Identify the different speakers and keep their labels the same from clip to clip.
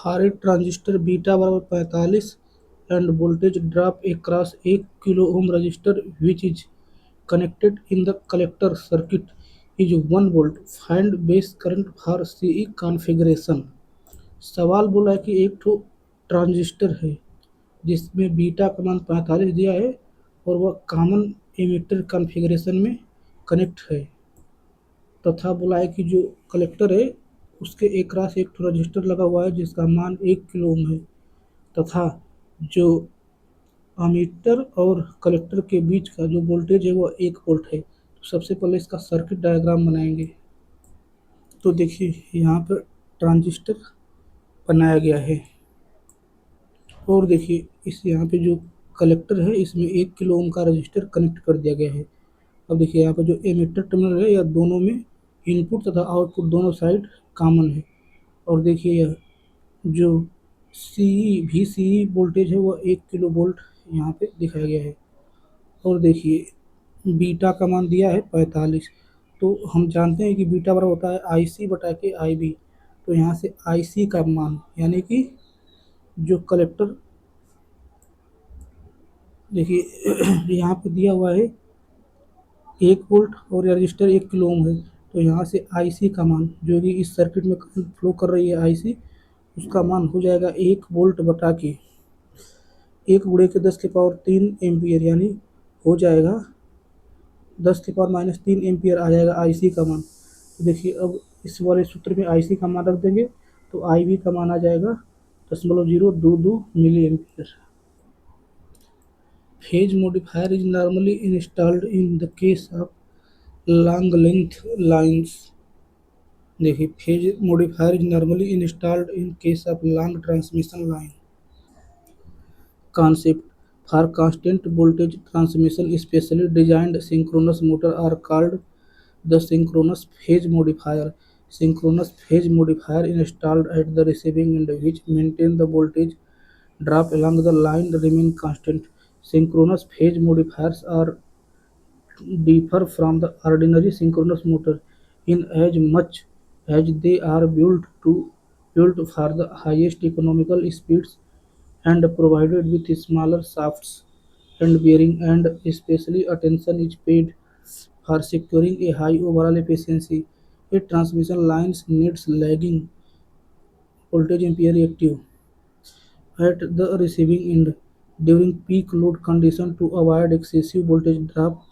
Speaker 1: For a transistor beta बराबर 45 and voltage drop across a kilo ohm resistor which is connected in the collector circuit is 1 volt. Find base current for CE configuration। सवाल बोला है कि एक ठो transistor है जिसमें beta का मान 45 दिया है और वह कॉमन एमिटर कॉन्फ़िगरेशन में कनेक्ट है, तथा बोला है कि जो कलेक्टर है उसके एकरास एक ठो रजिस्टर लगा हुआ है जिसका मान 1 किलो ओम है, तथा जो अमीटर और कलेक्टर के बीच का जो वोल्टेज है वह 1 वोल्ट है। तो सबसे पहले इसका सर्किट डायग्राम बनाएंगे। तो देखिए यहाँ पर ट्रांजिस्टर बनाया गया है और देखिए इस यहाँ पे जो कलेक्टर है इसमें 1 किलो ओम का रजिस्टर कनेक्ट कर दिया गया है। अब देखिए यहाँ पर जो एमिटर टर्मिनल है या दोनों में इनपुट तथा आउटपुट दोनों साइड कॉमन है। और देखिए यह जो VCE वोल्टेज है वह 1 किलो वोल्ट यहाँ पे दिखाया गया है। और देखिए बीटा का मान दिया है 45। तो हम जानते हैं कि बीटा बराबर होता है IC बटा के IB। तो यहाँ से IC का मान यानी कि जो कलेक्टर देखिए यहाँ पे दिया हुआ है 1 वोल्ट और यह रजिस्टर 1 किलो ओम है। तो यहाँ से IC का मान जो कि इस सर्किट में करंट फ्लो कर रही है IC, उसका मान हो जाएगा 1 वोल्ट बटा के 1 गुणे के 10 की पावर 3 एम्पियर, यानी हो जाएगा 10 की पावर माइनस 3 एम्पियर आ जाएगा IC का मान। तो देखिए अब इस वाले सूत्र में IC का मान रख देंगे तो IB का मान आ जाएगा 0.022 milliampere. Phase modifier is normally installed in the case of long length lines। देखिए phase modifier is normally installed in case of long transmission line. Concept for constant voltage transmission, specially designed synchronous motor are called the synchronous phase modifier। Synchronous phase modifier installed at the receiving end which maintain the voltage drop along the line remain constant। Synchronous phase modifiers are differ from the ordinary synchronous motor in as much as they are built for the highest economical speeds and provided with smaller shafts and bearing, and especially attention is paid for securing a high overall efficiency. A transmission line needs lagging voltage ampere active at the receiving end during peak load condition to avoid excessive voltage drop,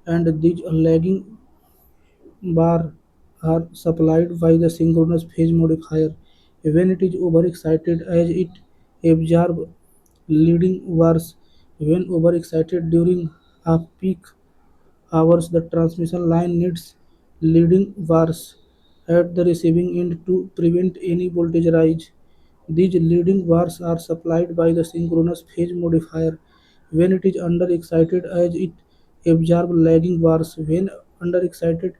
Speaker 1: and these lagging bar are supplied by the synchronous phase modifier. When it is overexcited as it absorbs leading bars. When overexcited during off-peak hours, the transmission line needs leading bars at the receiving end to prevent any voltage rise. These leading bars are supplied by the synchronous phase modifier. When it is underexcited as it absorbs lagging bars. When underexcited,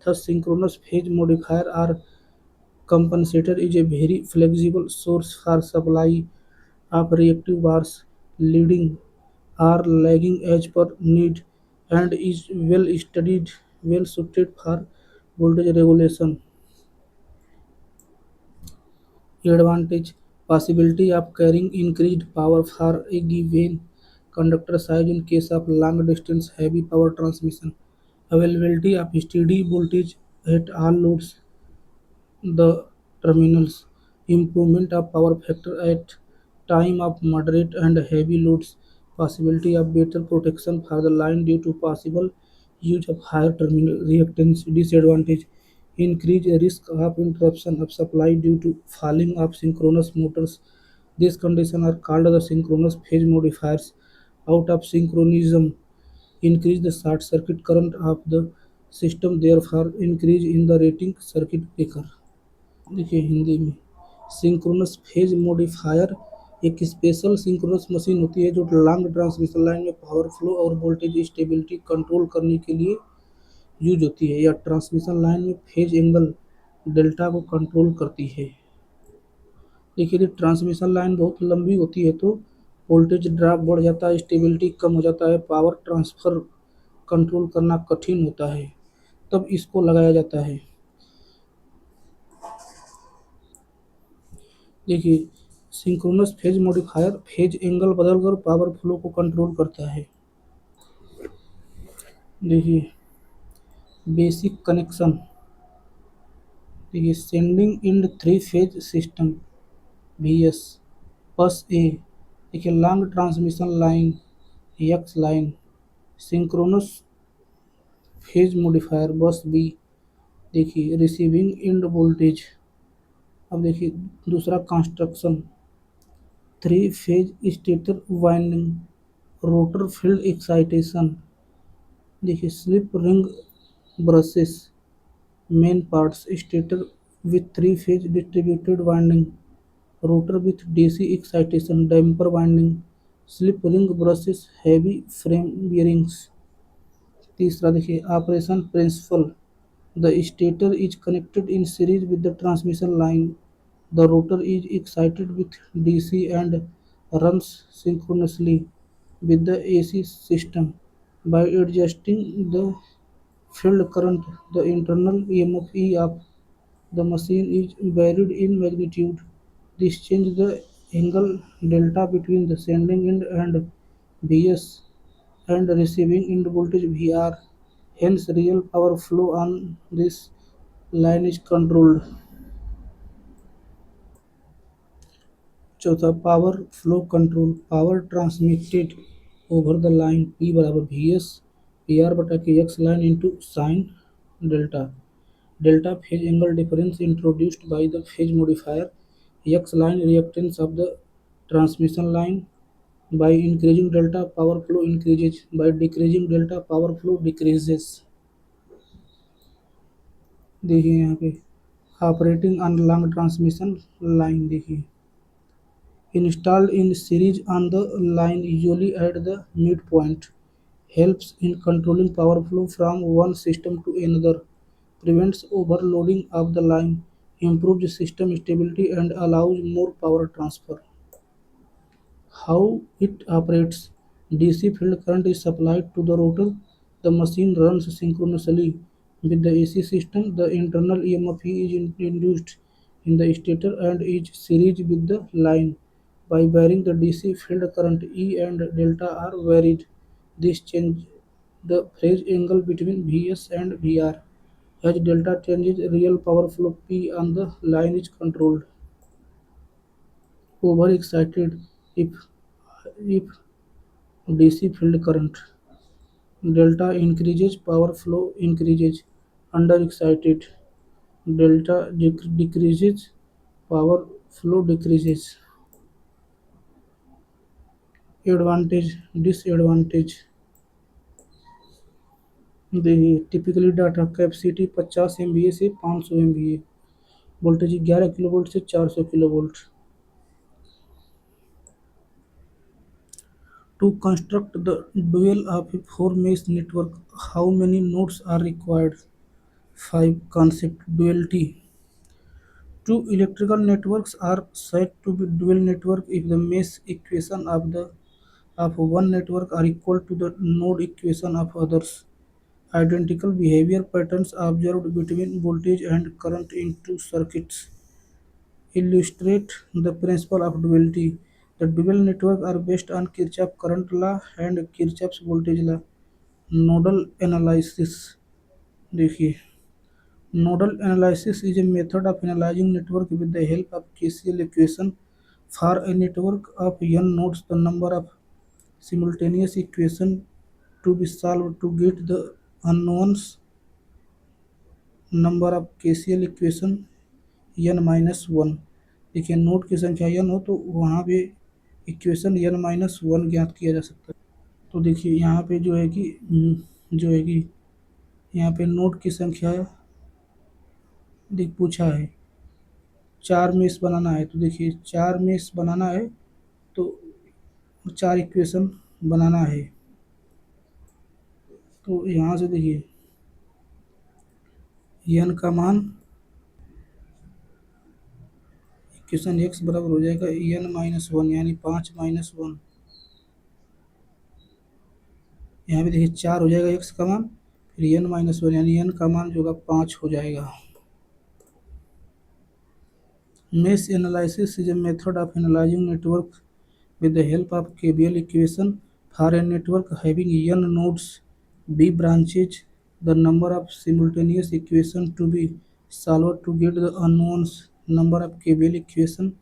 Speaker 1: thus synchronous phase modifier are compensator is a very flexible source for supply of reactive bars, leading or lagging as per need, and is well studied, well suited for voltage regulation. Advantage: possibility of carrying increased power for a given conductor size in case of long distance heavy power transmission. Availability of steady voltage at all loads, the terminals. Improvement of power factor at time of moderate and heavy loads. Possibility of better protection for the line due to possible use of higher terminal reactance. Disadvantage: increased risk of interruption of supply due to falling of synchronous motors. These conditions are called the synchronous phase modifiers. Out of synchronism increase the short circuit current of the system, therefore increase in the rating circuit breaker। देखिए हिंदी में synchronous phase modifier एक special synchronous machine होती है जो long transmission line में power flow और voltage stability control करने के लिए यूज होती है। या ट्रांसमिशन लाइन में फेज एंगल डेल्टा को कंट्रोल करती है। देखिए यदि ट्रांसमिशन लाइन बहुत लंबी होती है तो वोल्टेज ड्रॉप बढ़ जाता है, स्टेबिलिटी कम हो जाता है, पावर ट्रांसफ़र कंट्रोल करना कठिन होता है, तब इसको लगाया जाता है। देखिए synchronous phase modifier phase angle बदलकर पावर फ्लो को कंट्रोल करता है। देखिए बेसिक कनेक्शन। देखिए sending end three phase system VS। Bus A. देखिए long transmission line X line. Synchronous phase modifier bus B. देखिए रिसीविंग एंड वोल्टेज। अब देखिए दूसरा construction three phase stator winding rotor field excitation. देखिए slip ring brushes main parts stator with three-phase distributed winding, rotor with DC excitation, damper winding, slip ring brushes, heavy frame bearings। तीसरा देखिए operation principle the stator is connected in series with the transmission line, the rotor is excited with DC and runs synchronously with the AC system by adjusting the field current. The internal EMF E of the machine is varied in magnitude. This changes the angle delta between the sending end and VS and receiving end voltage VR. Hence, real power flow on this line is controlled। चौथा power flow control power transmitted over the line P बराबर VS PR बटा के x line into sine delta. Delta phase angle difference introduced by the phase modifier X line reactance of the transmission line। By increasing delta power flow increases, by decreasing delta power flow decreases। देखिए यहाँ पे operating on long transmission line. देखिए installed in series on the line usually at the midpoint helps in controlling power flow from one system to another, prevents overloading of the line, improves system stability and allows more power transfer। How it operates: DC field current is supplied to the rotor. The machine runs synchronously with the AC system. The internal EMF is induced in the stator and is series with the line. By varying the DC field current, E and delta are varied. This changes the phase angle between VS and VR. As delta changes, real power flow P on the line is controlled। Overexcited if DC field current delta increases, power flow increases; underexcited delta decreases, power flow decreases। Advantage disadvantage. देखिए typically data capacity 50 MVA से 500 MVA, voltage 11 kV से 400 kV। To construct the dual of a four-mesh network, how many nodes are required? 5. Concept duality. Two electrical networks are said to be dual network if the mesh equation of one network are equal to the node equation of others. Identical behavior patterns observed between voltage and current in two circuits illustrate the principle of duality. The dual networks are based on Kirchhoff current law and Kirchhoff's voltage law। Nodal analysis. देखिए nodal analysis is a method of analyzing network with the help of KCL equation for a network of n nodes। The number of simultaneous equation to be solved to get the unknowns number of KCL equation n-1। देखिए node की संख्या n हो तो वहाँ पे equation n-1 ज्ञात किया जा सकता है। तो देखिए यहाँ पे जो है कि यहाँ पे नोड की संख्या देख पूछा है, चार मेष बनाना है। तो देखिए चार मेष बनाना है तो चार इक्वेशन बनाना है। तो यहाँ से देखिए n का मान इक्वेशन x बराबर हो जाएगा n-1 यानी 5-1। यहाँ पे देखिए 4 हो जाएगा x का मान, फिर n-1 यानी n का मान जो होगा 5 हो जाएगा। Mesh analysis is a method of analyzing network with the help of KBL equation. For a network having n nodes, b branches, the number of simultaneous equations to be solved to get the unknowns number of KBL equation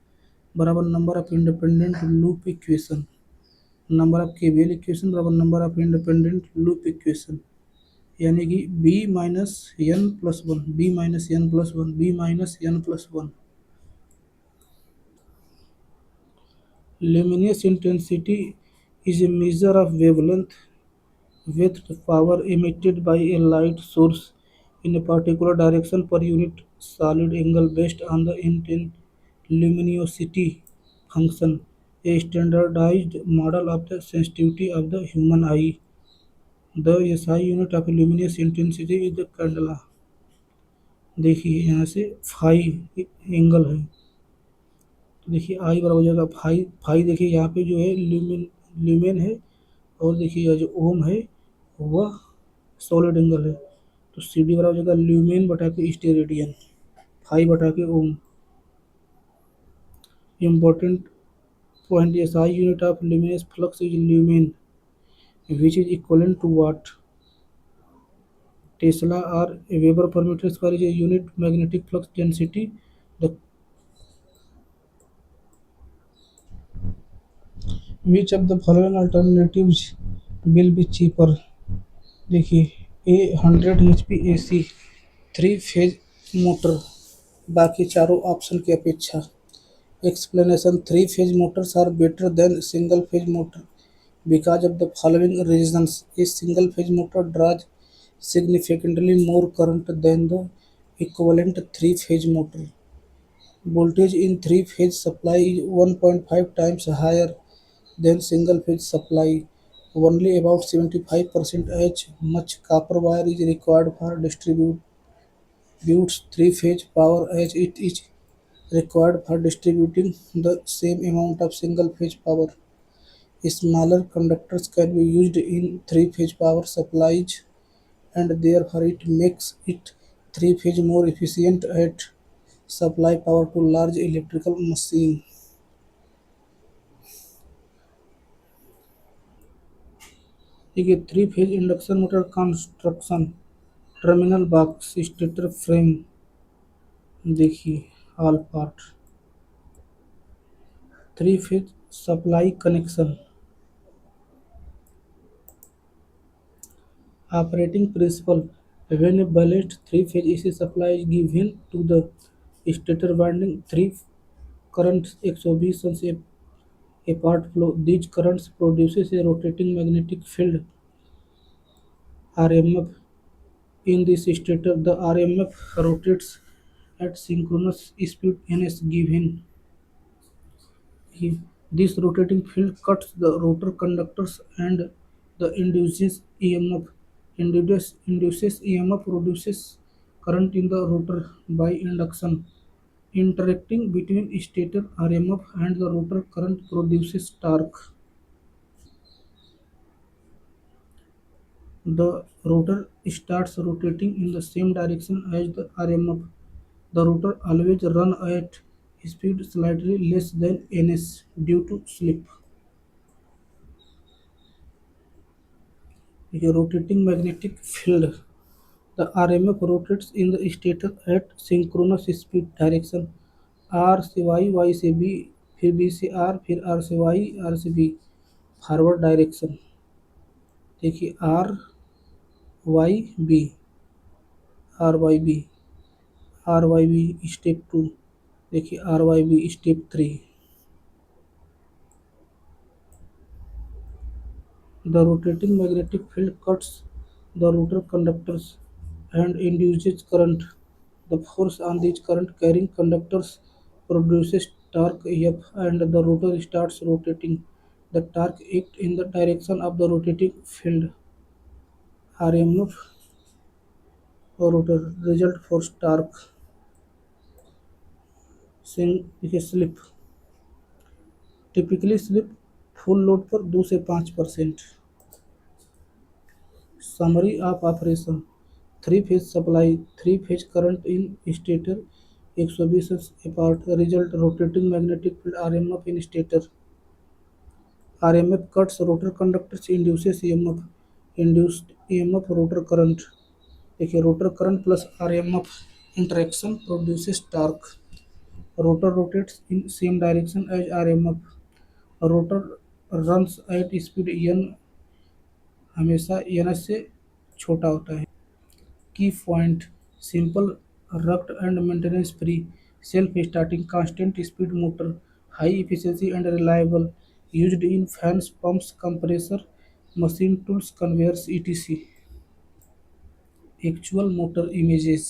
Speaker 1: बराबर number of independent loop equation. Number of KVL equation बराबर number of independent loop equation, यानी कि b-n+1 Luminous intensity is a measure of wavelength with power emitted by a light source in a particular direction per unit solid angle based on the luminosity function, a standardized model of the sensitivity of the human eye. The SI unit of luminous intensity is the candela. देखिए यहाँ से phi angle है, तो देखिए आई बराबर हो जाएगा phi phi. देखिए यहाँ पे जो है ल्यूमेन है, और देखिए यह जो ओम है वह सॉलिड एंगल है, तो सी डी बराबर हो जाएगा ल्यूमेन बटा के स्टेरेडियन, फाई बटा के ohm. Important point, S I unit of luminous flux is lumen which is equivalent to watt Tesla or Weber per meter square is a unit magnetic flux density. The which of the following alternatives will be cheaper? देखिए a 100 HP AC three phase motor बाकी चारों option की अपेक्षा। Explanation, three phase motors are better than single phase motor because of the following reasons. A single phase motor draws significantly more current than the equivalent three phase motor. Voltage in three phase supply is 1.5 times higher than single phase supply. Only about 75% as much copper wire is required for distributes three phase power as it is required for distributing the same amount of single phase power. Smaller conductors can be used in three-phase power supplies, and therefore it makes it three-phase more efficient at supply power to large electrical machine. देखिए three phase induction motor construction, terminal box, stator frame, देखिए all part. Three phase supply connection, operating principle, when a balanced three-phase AC supply is given to the stator winding, three currents 120 turns apart flow. These currents produces a rotating magnetic field RMF in this stator. The RMF rotates at synchronous speed ns given. This rotating field cuts the rotor conductors and the induces EMF. Induces EMF produces current in the rotor by induction. Interacting between stator RMF and the rotor current produces torque. The rotor starts rotating in the same direction as the RMF. The rotor always runs at speed slightly less than ns due to slip. A rotating magnetic field. The RMF rotates in the stator at synchronous speed direction R से Y से B, फिर B से R, फिर R से Y, R से B, forward direction. देखिए RYB, RYB, RYB step 2, देखिए RYB step 3। The rotating magnetic field cuts the rotor conductors and induces current. The force on these current carrying conductors produces torque F and the rotor starts rotating. The torque acts in the direction of the rotating field. RMF rotor result force torque slip, typically slip full load पर 2 से 5%। Summary of operation: three phase supply, three phase current in stator 120 apart. Result rotating magnetic field RMF in stator. RMF cuts rotor conductors, induces EMF. Induced EMF rotor current. देखिए rotor current plus RMF interaction produces torque. Rotor rotates in same direction as RMF. Rotor runs at speed n हमेशा ns से छोटा होता है. Key point simple rugged and maintenance free self starting constant speed motor high efficiency and reliable used in fans pumps compressor machine tools conveyors etc. Actual motor images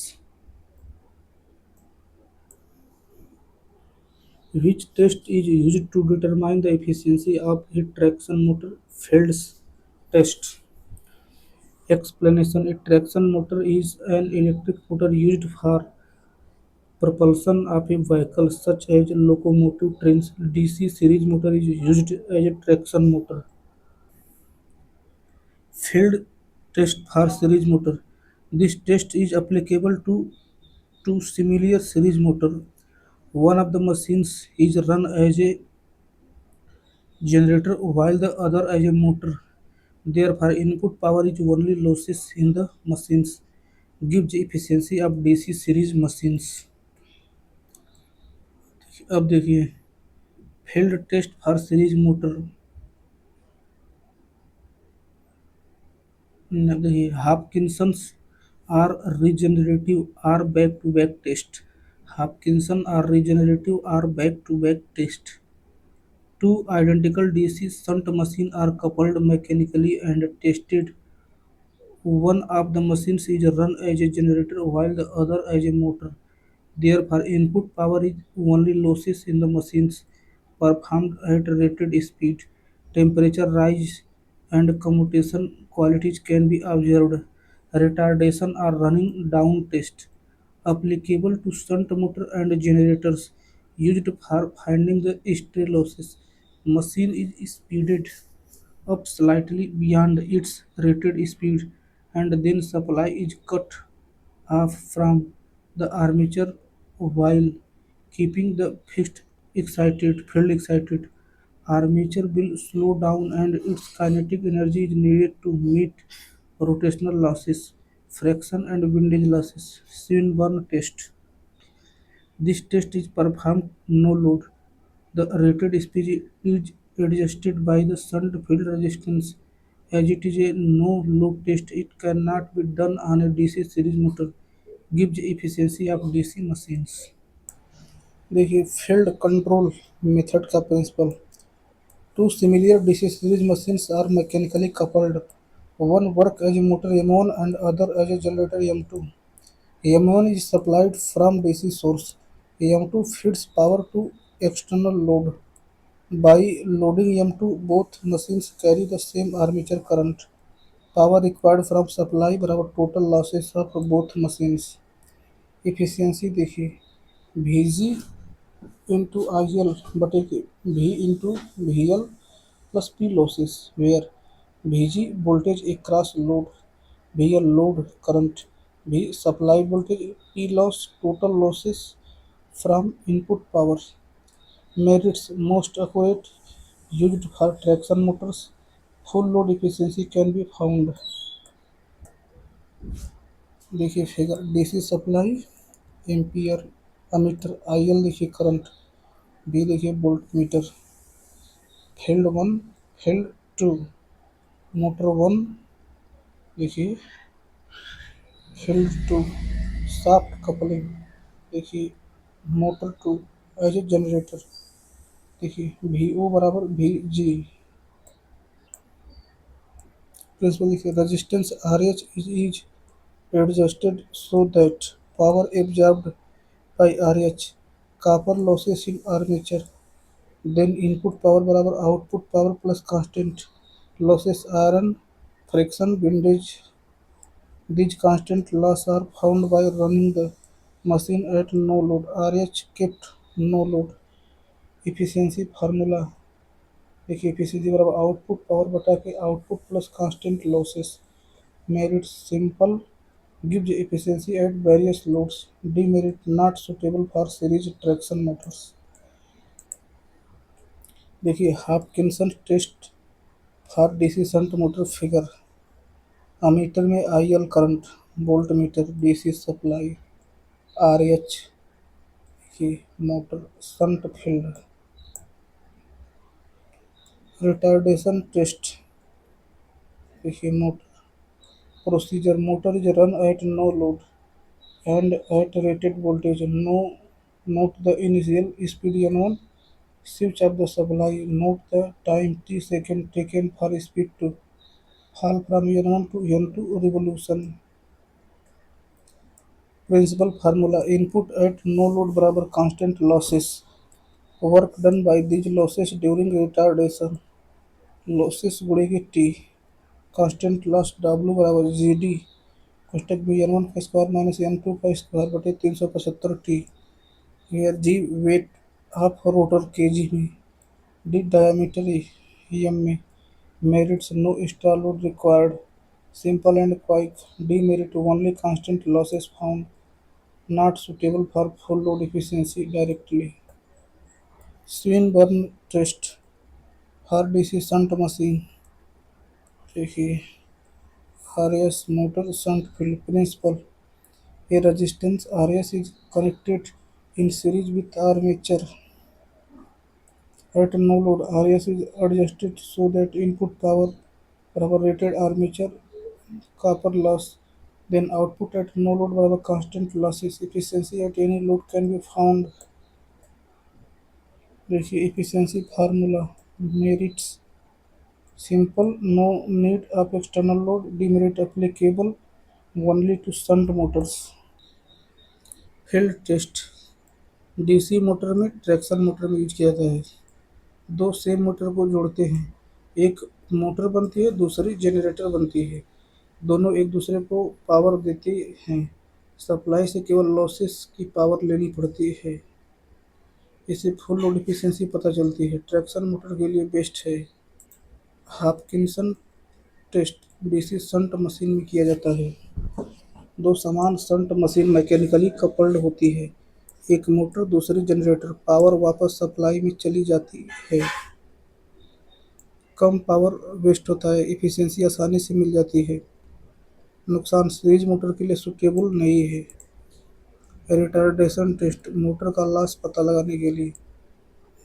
Speaker 1: which test is used to determine the efficiency of a traction motor fields test. Explanation: a traction motor is an electric motor used for propulsion of a vehicle such as locomotive trains. DC series motor is used as a traction motor. Field test for series motor. This test is applicable to two similar series motor. One of the machines is run as a generator while the other as a motor. Therefore, input power is only losses in the machines gives efficiency of DC series machines. अब देखिए field test for series motor. देखिए Hopkinson's or regenerative or back to back test. Hopkinson or regenerative or back to back test. Two identical DC shunt machines are coupled mechanically and tested. One of the machines is run as a generator while the other as a motor. Therefore, input power is only losses in the machines performed at rated speed. Temperature rise and commutation qualities can be observed. Retardation or running down test applicable to shunt motor and generators used for finding the stray losses. Machine is speeded up slightly beyond its rated speed and then supply is cut off from the armature while keeping the fixed excited field excited. Armature will slow down and its kinetic energy is needed to meet rotational losses, friction and windage losses. Swinburne test. This test is performed no load. The rated speed is adjusted by the shunt field resistance. As it is a no-load test, it cannot be done on a DC series motor. Gives efficiency of DC machines. देखिए field control method का principal. Two similar DC series machines are mechanically coupled. One work as a motor M1 and other as a generator M2. M1 is supplied from DC source. M2 feeds power to external load. By loading M2, both machines carry the same armature current. Power required from supply बराबर total losses of both machines. Efficiency देखिए VG into IL बटे के V into VL plus P losses where VG voltage across load, VL load current, V supply voltage, P loss total losses from input power. Merits most accurate used for traction motors. Full load efficiency can be found. देखिए figure DC supply ampere ammeter IL देखिए current B देखिए voltmeter field one field two motor one देखिए field two shaft coupling देखिए motor two as a generator देखिए V O बराबर V G. Principle देखिए resistance R H is adjusted so that power absorbed by RH. Copper losses in armature. Then input power बराबर output power plus constant losses iron friction windage. These constant losses are found by running the machine at no load. RH kept no load. Efficiency formula देखिए efficiency बराबर output power बटा के output plus constant losses. Merit simple gives efficiency at various loads. Demerit not suitable for series traction motors. देखिए Hopkinson test for DC shunt motor figure. Ammeter में IL current, voltmeter DC supply, RH की motor shunt field. Retardation test. देखिए motor procedure, motor is run at no load and at rated voltage. Note the initial speed N1. Switch off the supply. Note the time t second taken for speed to fall from N1 to N2 revolution. Principal formula: input at no load बराबर constant losses. Work done by these losses during retardation. Losses गुणेगी t. Constant loss W बराबर GD कोष्टक में N1 का square minus N2 का square बटे 375 t। Here G weight of rotor kg में, D diameter em में, merits no extra load required, simple and quick, D merit only constant losses found, not suitable for full load efficiency directly. Swinburne test for DC shunt machine। देखिए RS motor shunt field principle, a resistance RS is connected in series with armature. At no load, RS is adjusted so that input power बराबर rated armature copper loss. Then output at no load बराबर constant losses. Efficiency at any load can be found. देखिए efficiency formula, merits simple, no need of external load, demerit applicable only to shunt motors. Field test. DC motor में traction motor में use किया जाता है। दो same motor को जोड़ते हैं, एक मोटर बनती है दूसरी जनरेटर बनती है। दोनों एक दूसरे को पावर देते हैं। सप्लाई से केवल लॉसेस की पावर लेनी पड़ती है। इससे फुल लोड एफिशिएंसी पता चलती है। ट्रैक्शन मोटर के लिए बेस्ट है। हाफकिंसन टेस्ट डीसी शंट मशीन में किया जाता है। दो समान शंट मशीन मैकेनिकली कपल्ड होती है। एक मोटर दूसरी जनरेटर, पावर वापस सप्लाई में चली जाती है। कम पावर वेस्ट होता है, एफिशिएंसी आसानी से मिल जाती है। नुकसान सीरीज मोटर के लिए सूटेबल नहीं है। रिटार्डेशन टेस्ट मोटर का लॉस पता लगाने के लिए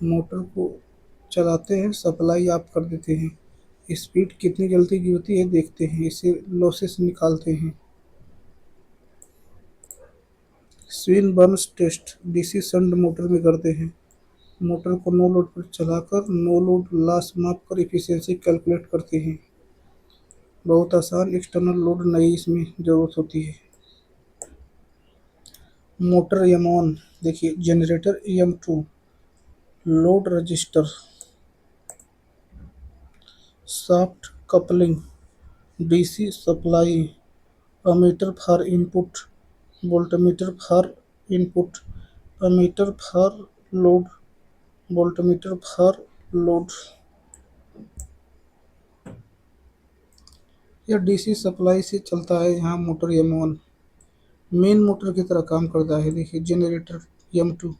Speaker 1: मोटर को चलाते हैं, सप्लाई ऑफ कर देते हैं, स्पीड कितनी जल्दी गिरती है देखते हैं, इससे लॉसेस निकालते हैं। Swinburne test DC shunt motor में करते हैं। मोटर को नो लोड पर चलाकर नो लोड लॉस माप कर एफिशिएंसी कैलकुलेट करते हैं। बहुत आसान, एक्सटर्नल लोड नहीं इसमें ज़रूरत होती है। Motor M one. देखिए generator M two, load register, soft coupling, DC supply, ammeter for input, voltmeter for input, ammeter for load, voltmeter for load. यह डीसी सप्लाई से चलता है। यहाँ मोटर एम1 मेन मोटर की तरह काम करता है। देखिए जनरेटर एम2,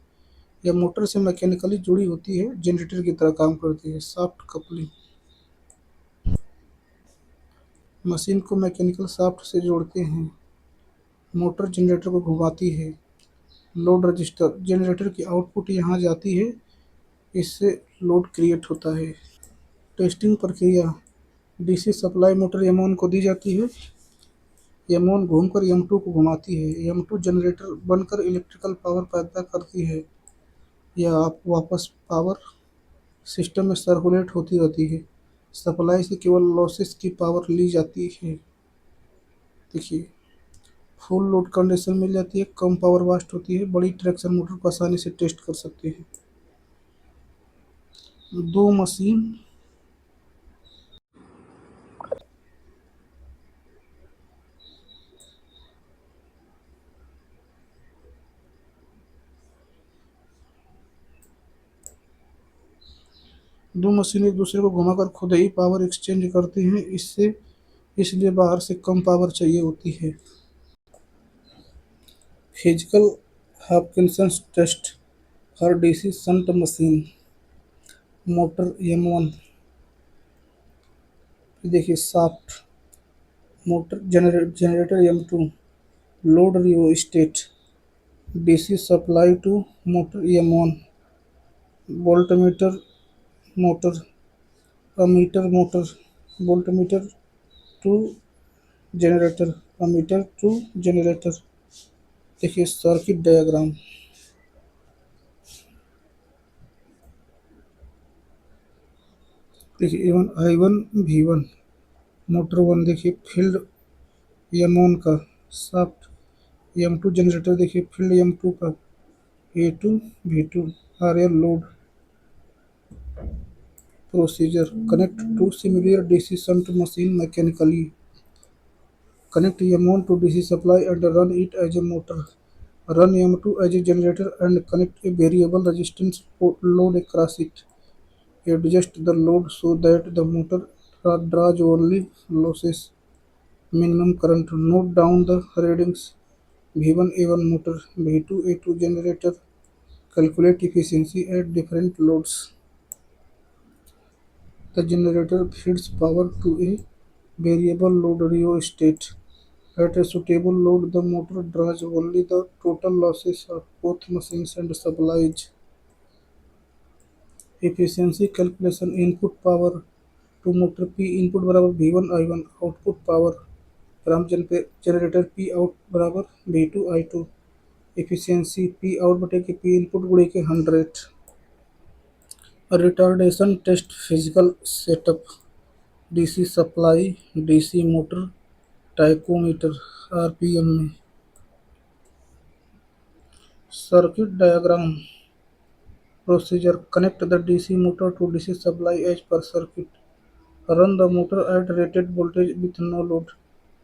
Speaker 1: यह मोटर से मैकेनिकली जुड़ी होती है, जनरेटर की तरह काम करती है। सॉफ्ट कपलिंग, मशीन को मैकेनिकल शाफ्ट से जोड़ते हैं। मोटर जनरेटर को घुमाती है। लोड रजिस्टर, जनरेटर की आउटपुट यहाँ जाती है, इससे लोड क्रिएट होता है। टेस्टिंग प्रक्रिया, डीसी सप्लाई मोटर एम1 को दी जाती है। एम1 घूमकर एम2 को घुमाती है। एम2 जनरेटर बनकर इलेक्ट्रिकल पावर पैदा करती है। यह आप वापस पावर सिस्टम में सर्कुलेट होती रहती है। सप्लाई से केवल लॉसेस की पावर ली जाती है। देखिए फुल लोड कंडीशन मिल जाती है, कम पावर वास्ट होती है। बड़ी ट्रैक्शन मोटर को आसानी से टेस्ट कर सकते हैं। दो मशीन दो मशीन एक दूसरे को घुमाकर खुद ही पावर एक्सचेंज करती हैं। इसलिए बाहर से कम पावर चाहिए होती है। Physical Hopkinson's test for DC shunt machine motor M1 देखिए shaft motor generator M2 load rheostat DC supply to motor M1 voltmeter motor ammeter motor voltmeter to generator ammeter to generator देखिए circuit diagram देखिए A one I1 V1 motor one देखिए field M1 का shaft M2 generator देखिए field M2 का A2 V2 RL load procedure connect to similar DC shunt machine mechanically connect M1 to DC supply and run it as a motor. Run M2 as a generator and connect a variable resistance load across it. Adjust the load so that the motor draws only losses. Minimum current. Note down the readings. V1 A1 motor, V2 A2 generator. Calculate efficiency at different loads. The generator feeds power to a variable load rheostat. At a suitable load, the motor draws only the total losses of both machines and supplies efficiency calculation. Input power to motor P input बराबर V1 I1 output power from generator P out बराबर V2 I2 efficiency P out बटे के P input गुणे के 100 retardation test physical setup DC supply DC motor tachometer RPM में circuit diagram procedure connect the DC motor to DC supply as per circuit. Run the motor at rated voltage with no load.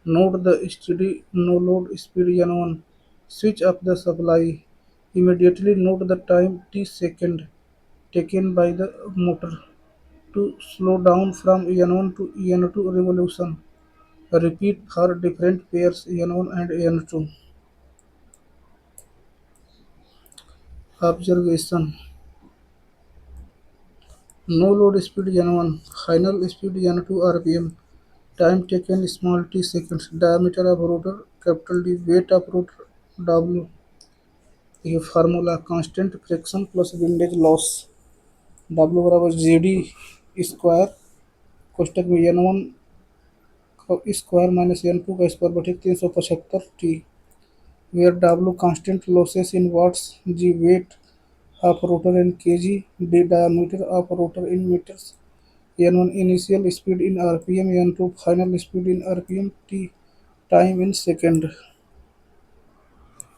Speaker 1: Note the steady no load speed N1. Switch up the supply. Immediately note the time T second taken by the motor to slow down from N1 to N2 revolution. Repeat for different pairs N1 and N2. Observation no load speed N1, final speed N2 RPM, time taken small t seconds, diameter of rotor capital D, weight of rotor W. ये formula constant friction plus windage loss W बराबर GD square कोष्टक में N1 का square minus N2 का square बटे 375 T where W constant losses in watts, G weight of rotor in kg, D diameter of rotor in meters, N1 initial speed in RPM, N2 final speed in RPM, T time in second.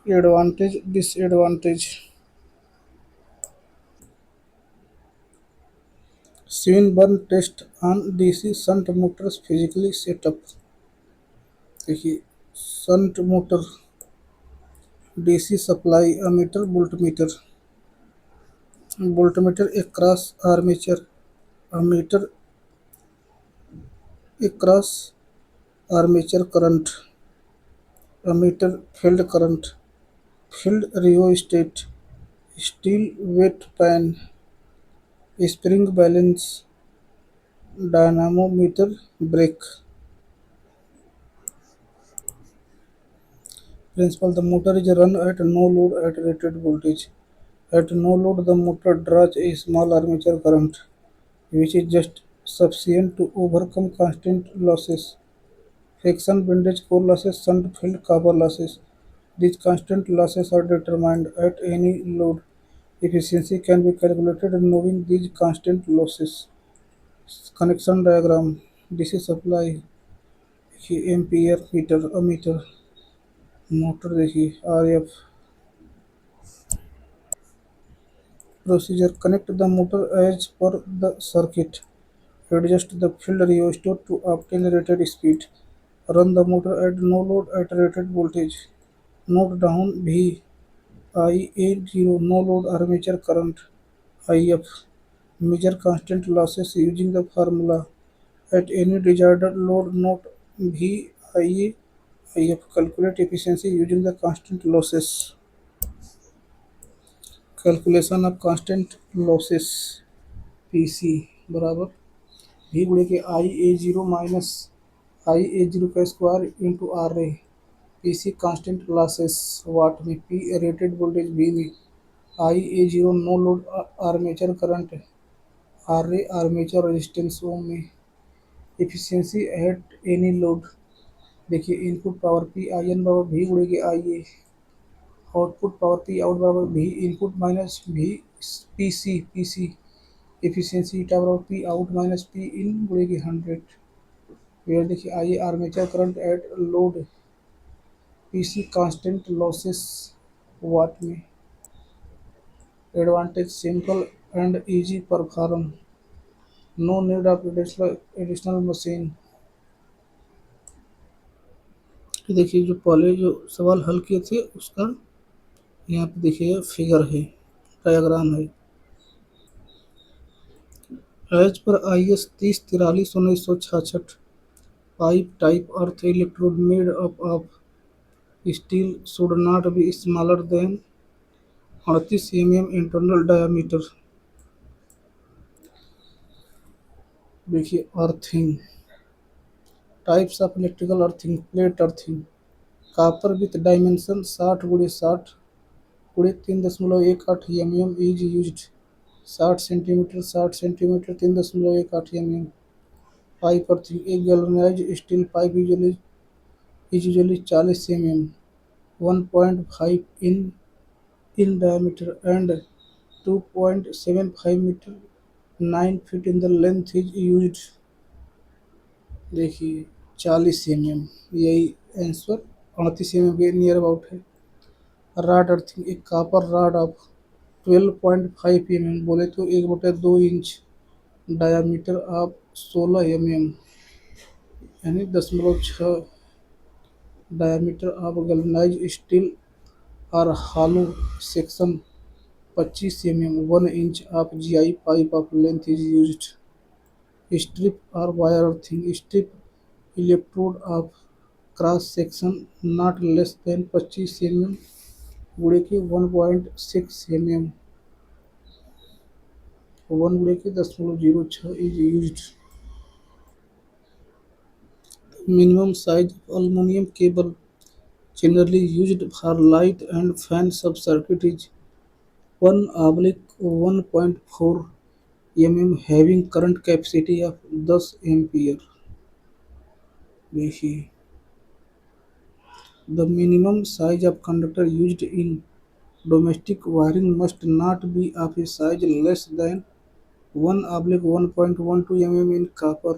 Speaker 1: Advantage disadvantage Swinburne test on DC shunt motors physically set up देखिए shunt motor DC supply ammeter voltmeter एक cross armature ammeter एक cross armature current ammeter field current field rheostat steel weight pan spring balance dynamometer brake principle the motor is run at no load at rated voltage at no load the motor draws a small armature current which is just sufficient to overcome constant losses friction windage core losses shunt field copper losses these constant losses are determined at any load efficiency can be calculated knowing these constant losses connection diagram DC supply ampere meter ammeter motor देखिए RF procedure connect the motor as per the circuit adjust the field rheostat to obtain rated speed run the motor at no load at rated voltage note down V IA0 no load armature current IF measure constant losses using the formula at any desired load note VIA You have to calculate efficiency using the constant losses. Calculation of constant losses PC बराबर V गुणे के I A zero minus I A zero का square into R A P C constant losses watt में P rated voltage V में I A zero no load armature current R A armature resistance ohm में efficiency at any load. देखिए input power P I N बराबर V गुणे के I A output power P out बराबर V input minus V P C efficiency eta बराबर P out minus P in गुणे की 100 where. देखिए I armature current at load PC constant losses watt में advantage simple and easy perform no need of additional machine. देखिए जो पहले जो सवाल हल किए थे उसका यहाँ पे देखिए फिगर है डायग्राम है। As per I S 3043/1966 pipe type earth electrode made up of steel should not be smaller than 38 internal diameter. देखिए earthing types of electrical earthing plate earthing copper with dimension 60 × 60 × 3.18 is used 60 centimetre 3.18 pipe earthing एक galvanised steel pipe usually 40 1.5 in diameter and 2.75 metre 9 feet in the length is used. देखिए 40 यही answer 38 के near about है। Rod earthing एक copper rod of 12.5 बोले तो 1/2 inch diameter of 16 यानी 10.6 diameter of galvanise steel और hollow section 25 1 inch of GI pipe of length is used. Strip और wire earthing strip electrode of cross section not less than 25 गुणे के 1.6 1 गुणे के 10.06 is used. Minimum size of aluminum cable generally used for light and fan sub-circuit is 1/1.4 having current capacity of 10 ampere। देखिए the minimum size of conductor used in domestic wiring must not be of a size less than 1/1.12 in copper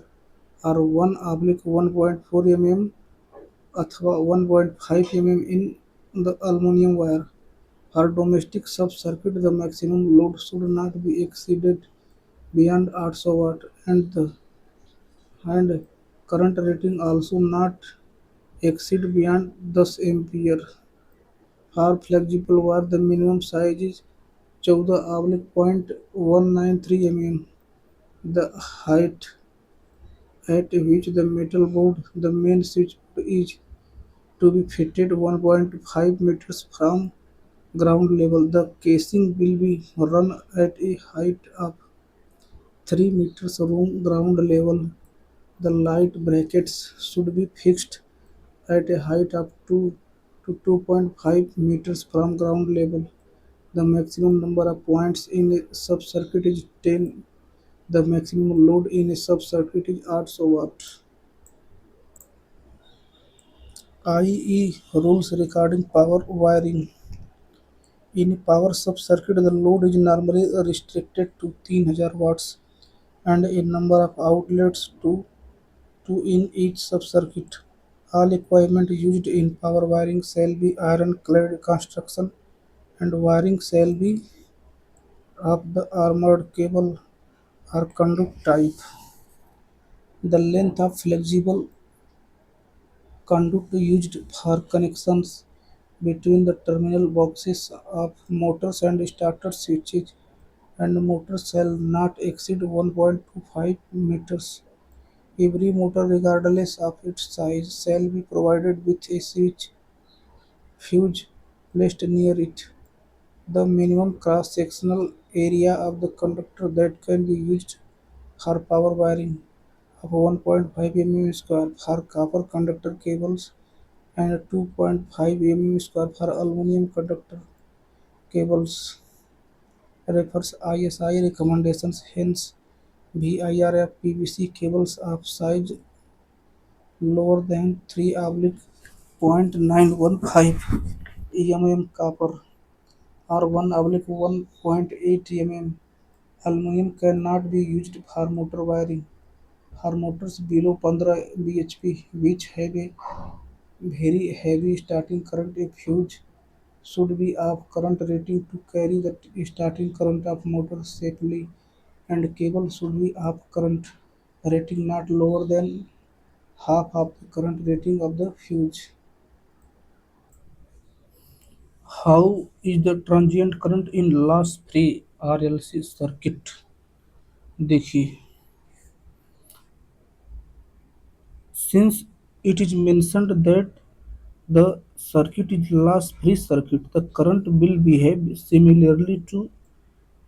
Speaker 1: or 1/1.4 अथवा 1.5 in the aluminum wire। For domestic sub-circuit, the maximum load should not be exceeded beyond 800 watt and current rating also not exceed beyond 10 ampere। For flexible wire, the minimum size is 14/0.193 The height at which the metal board, the main switchboard, is to be fitted 1.5 meters from ground level. The casing will be run at a height of 3 meters from ground level. The light brackets should be fixed at a height of 2 to 2.5 meters from ground level. The maximum number of points in a sub-circuit is 10. The maximum load in a sub-circuit is 800 watt। IE rules regarding power wiring. In a power sub-circuit, the load is normally restricted to 3000 watts and a number of outlets to two in each sub-circuit. All equipment used in power wiring shall be iron-clad construction and wiring shall be of the armored cable or conduit type. The length of flexible conduit used for connections between the terminal boxes of motors and starter switches and motors shall not exceed 1.25 meters. Every motor, regardless of its size, shall be provided with a switch fuse placed near it. The minimum cross-sectional area of the conductor that can be used for power wiring of 1.5 mm square for copper conductor cables and 2.5 mm square for aluminum conductor cables refers ISI recommendations. Hence, VIRF PVC cables of size lower than 3/0.915 mm copper or 1/1.8 mm aluminum cannot be used for motor wiring. For motors below 15 bhp, which have a very heavy starting current, a fuse should be of current rating to carry the starting current of motor safely, and cable should be of current rating not lower than half of the current rating of the fuse. How is the transient current in loss free RLC circuit? देखिए, since it is mentioned that the circuit is loss free circuit, the current will behave similarly to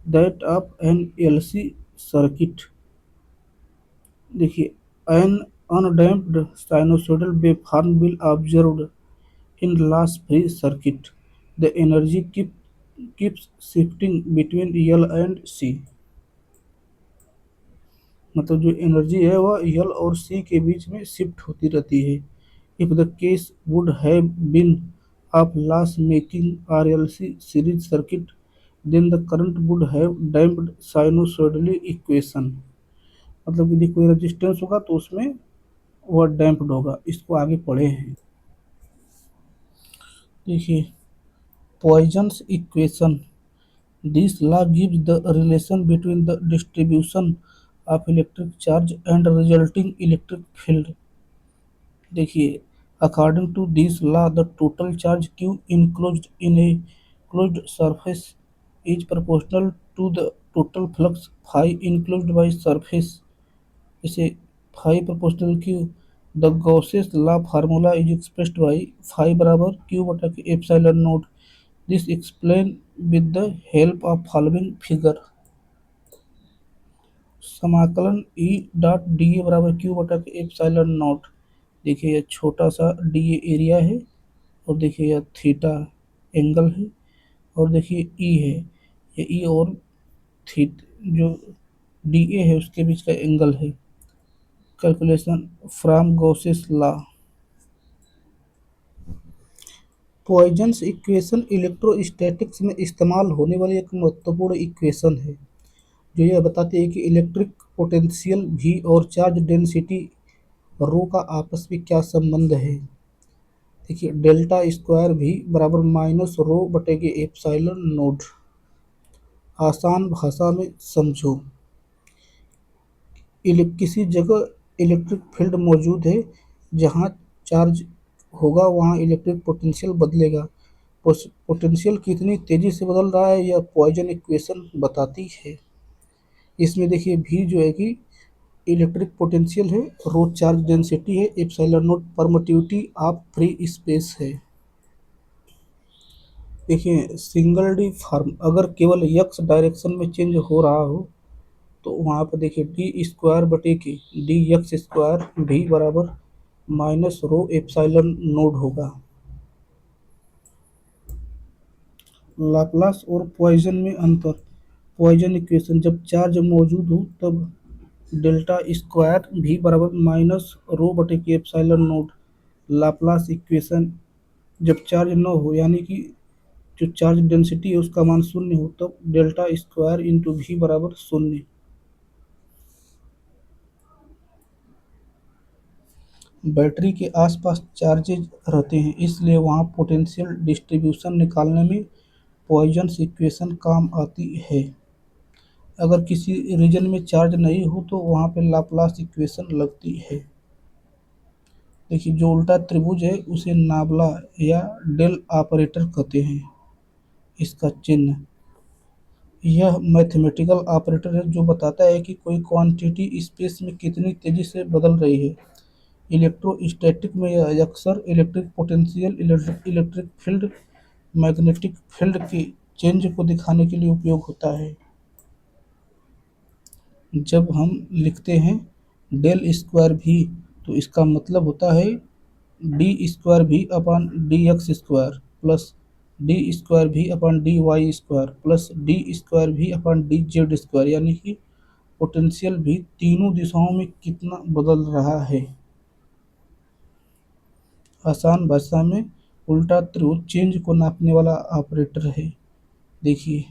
Speaker 1: that of an LC circuit. देखिए, an undamped sinusoidal waveform will observed in loss free circuit. The energy keeps shifting between L and C. मतलब जो energy है वह यल और सी के बीच में shift होती रहती है. If the case would have been of loss making RLC series circuit, then the current would have damped sinusoidally equation. मतलब यदि कोई रेजिस्टेंस होगा तो उसमें वह डैम्प्ड होगा. इसको आगे पढ़े हैं. देखिए, Poisson's equation. This law gives the relation between the distribution of electric charge and resulting electric field. देखिए, according to this law, the total charge Q enclosed in a closed surface is proportional to the total flux phi enclosed by surface. इसे phi proportional Q. The Gauss's law formula is expressed by phi बराबर Q बटा के epsilon naught. This explained with the help of following figure. समाकलन E dot D A बराबर Q बटा के epsilon not. देखिए यह छोटा सा डी ए एरिया है और देखिए यह थीटा एंगल है और देखिए ई है. ये ई और थीट जो डी ए है उसके बीच का एंगल है. Calculation from Gauss's law. Poisson's equation electrostatics में इस्तेमाल होने वाली एक महत्वपूर्ण इक्वेशन है जो यह बताती है कि इलेक्ट्रिक पोटेंशियल भी और चार्ज डेंसिटी रो का आपस में क्या संबंध है. देखिए, डेल्टा स्क्वायर भी बराबर माइनस रो बटे के एप्सिलॉन नोट. आसान भाषा में समझो, किसी जगह इलेक्ट्रिक फील्ड मौजूद है, जहाँ चार्ज होगा वहाँ इलेक्ट्रिक पोटेंशियल बदलेगा. पोटेंशियल कितनी तेजी से बदल रहा है यह पॉइजन इक्वेशन बताती है. इसमें देखिए भी जो है कि इलेक्ट्रिक पोटेंशियल है, रो चार्ज डेंसिटी है, epsilon naught permittivity of free space है. देखिए, सिंगल डी फॉर्म अगर केवल एक्स डायरेक्शन में चेंज हो रहा हो तो वहाँ पर देखिए डी स्क्वायर बटे के डी एक्स स्क्वायर भी बराबर माइनस रो एप्सिलॉन नोट होगा. लाप्लास और पॉइजन में अंतर. पॉइजन इक्वेशन जब चार्ज मौजूद हो तब डेल्टा स्क्वायर भी बराबर माइनस रो बटे के एप्सिलॉन नोट. लाप्लास इक्वेशन जब चार्ज न हो यानी कि जो चार्ज डेंसिटी है उसका मान शून्य हो तब डेल्टा स्क्वायर इंटू भी बराबर शून्य. बैटरी के आसपास चार्जेज रहते हैं इसलिए वहाँ पोटेंशियल डिस्ट्रीब्यूशन निकालने में पॉइजन्स इक्वेशन काम आती है. अगर किसी रीजन में चार्ज नहीं हो तो वहाँ पे लाप्लास इक्वेशन लगती है. देखिए, जो उल्टा त्रिभुज है उसे नाबला या डेल ऑपरेटर कहते हैं. इसका चिन्ह यह मैथमेटिकल ऑपरेटर है जो बताता है कि कोई क्वांटिटी स्पेस में कितनी तेजी से बदल रही है। इलेक्ट्रोस्टैटिक में यह अक्सर electric potential, electric field, magnetic field की चेंज को दिखाने के लिए उपयोग होता है। जब हम लिखते हैं डेल स्क्वायर भी, तो इसका मतलब होता है D square V upon D X square plus D square V upon D Y square plus D square V upon D Z square, यानी कि पोटेंशियल भी तीनों दिशाओं में कितना बदल रहा है। आसान भाषा में उल्टा त्रिभुज चेंज को नापने वाला ऑपरेटर है। देखिए,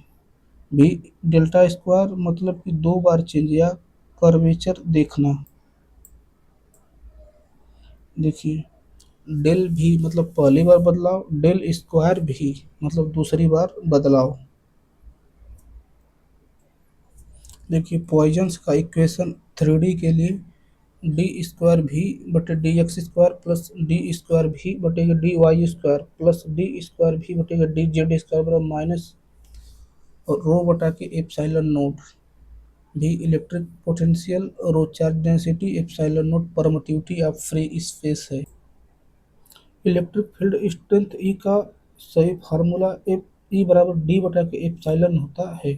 Speaker 1: भी डेल्टा स्क्वायर मतलब कि दो बार चेंज या कर्वेचर देखना। देखिए, डेल भी मतलब पहली बार बदलाव, डेल स्क्वायर भी मतलब दूसरी बार बदलाव। देखिए, पॉइजन्स का इक्वेशन 3D के लिए डी स्क्वायर भी बटे D X square plus D square V बटेगा D Y square plus D square V बटेगा डी जेड स्क्वायर बराबर माइनस और रो बटा के epsilon naught. V electric potential, rho charge density, epsilon naught permittivity of free space है। Electric field strength E का सही formula F E बराबर D बटा के एप्सिलॉन होता है।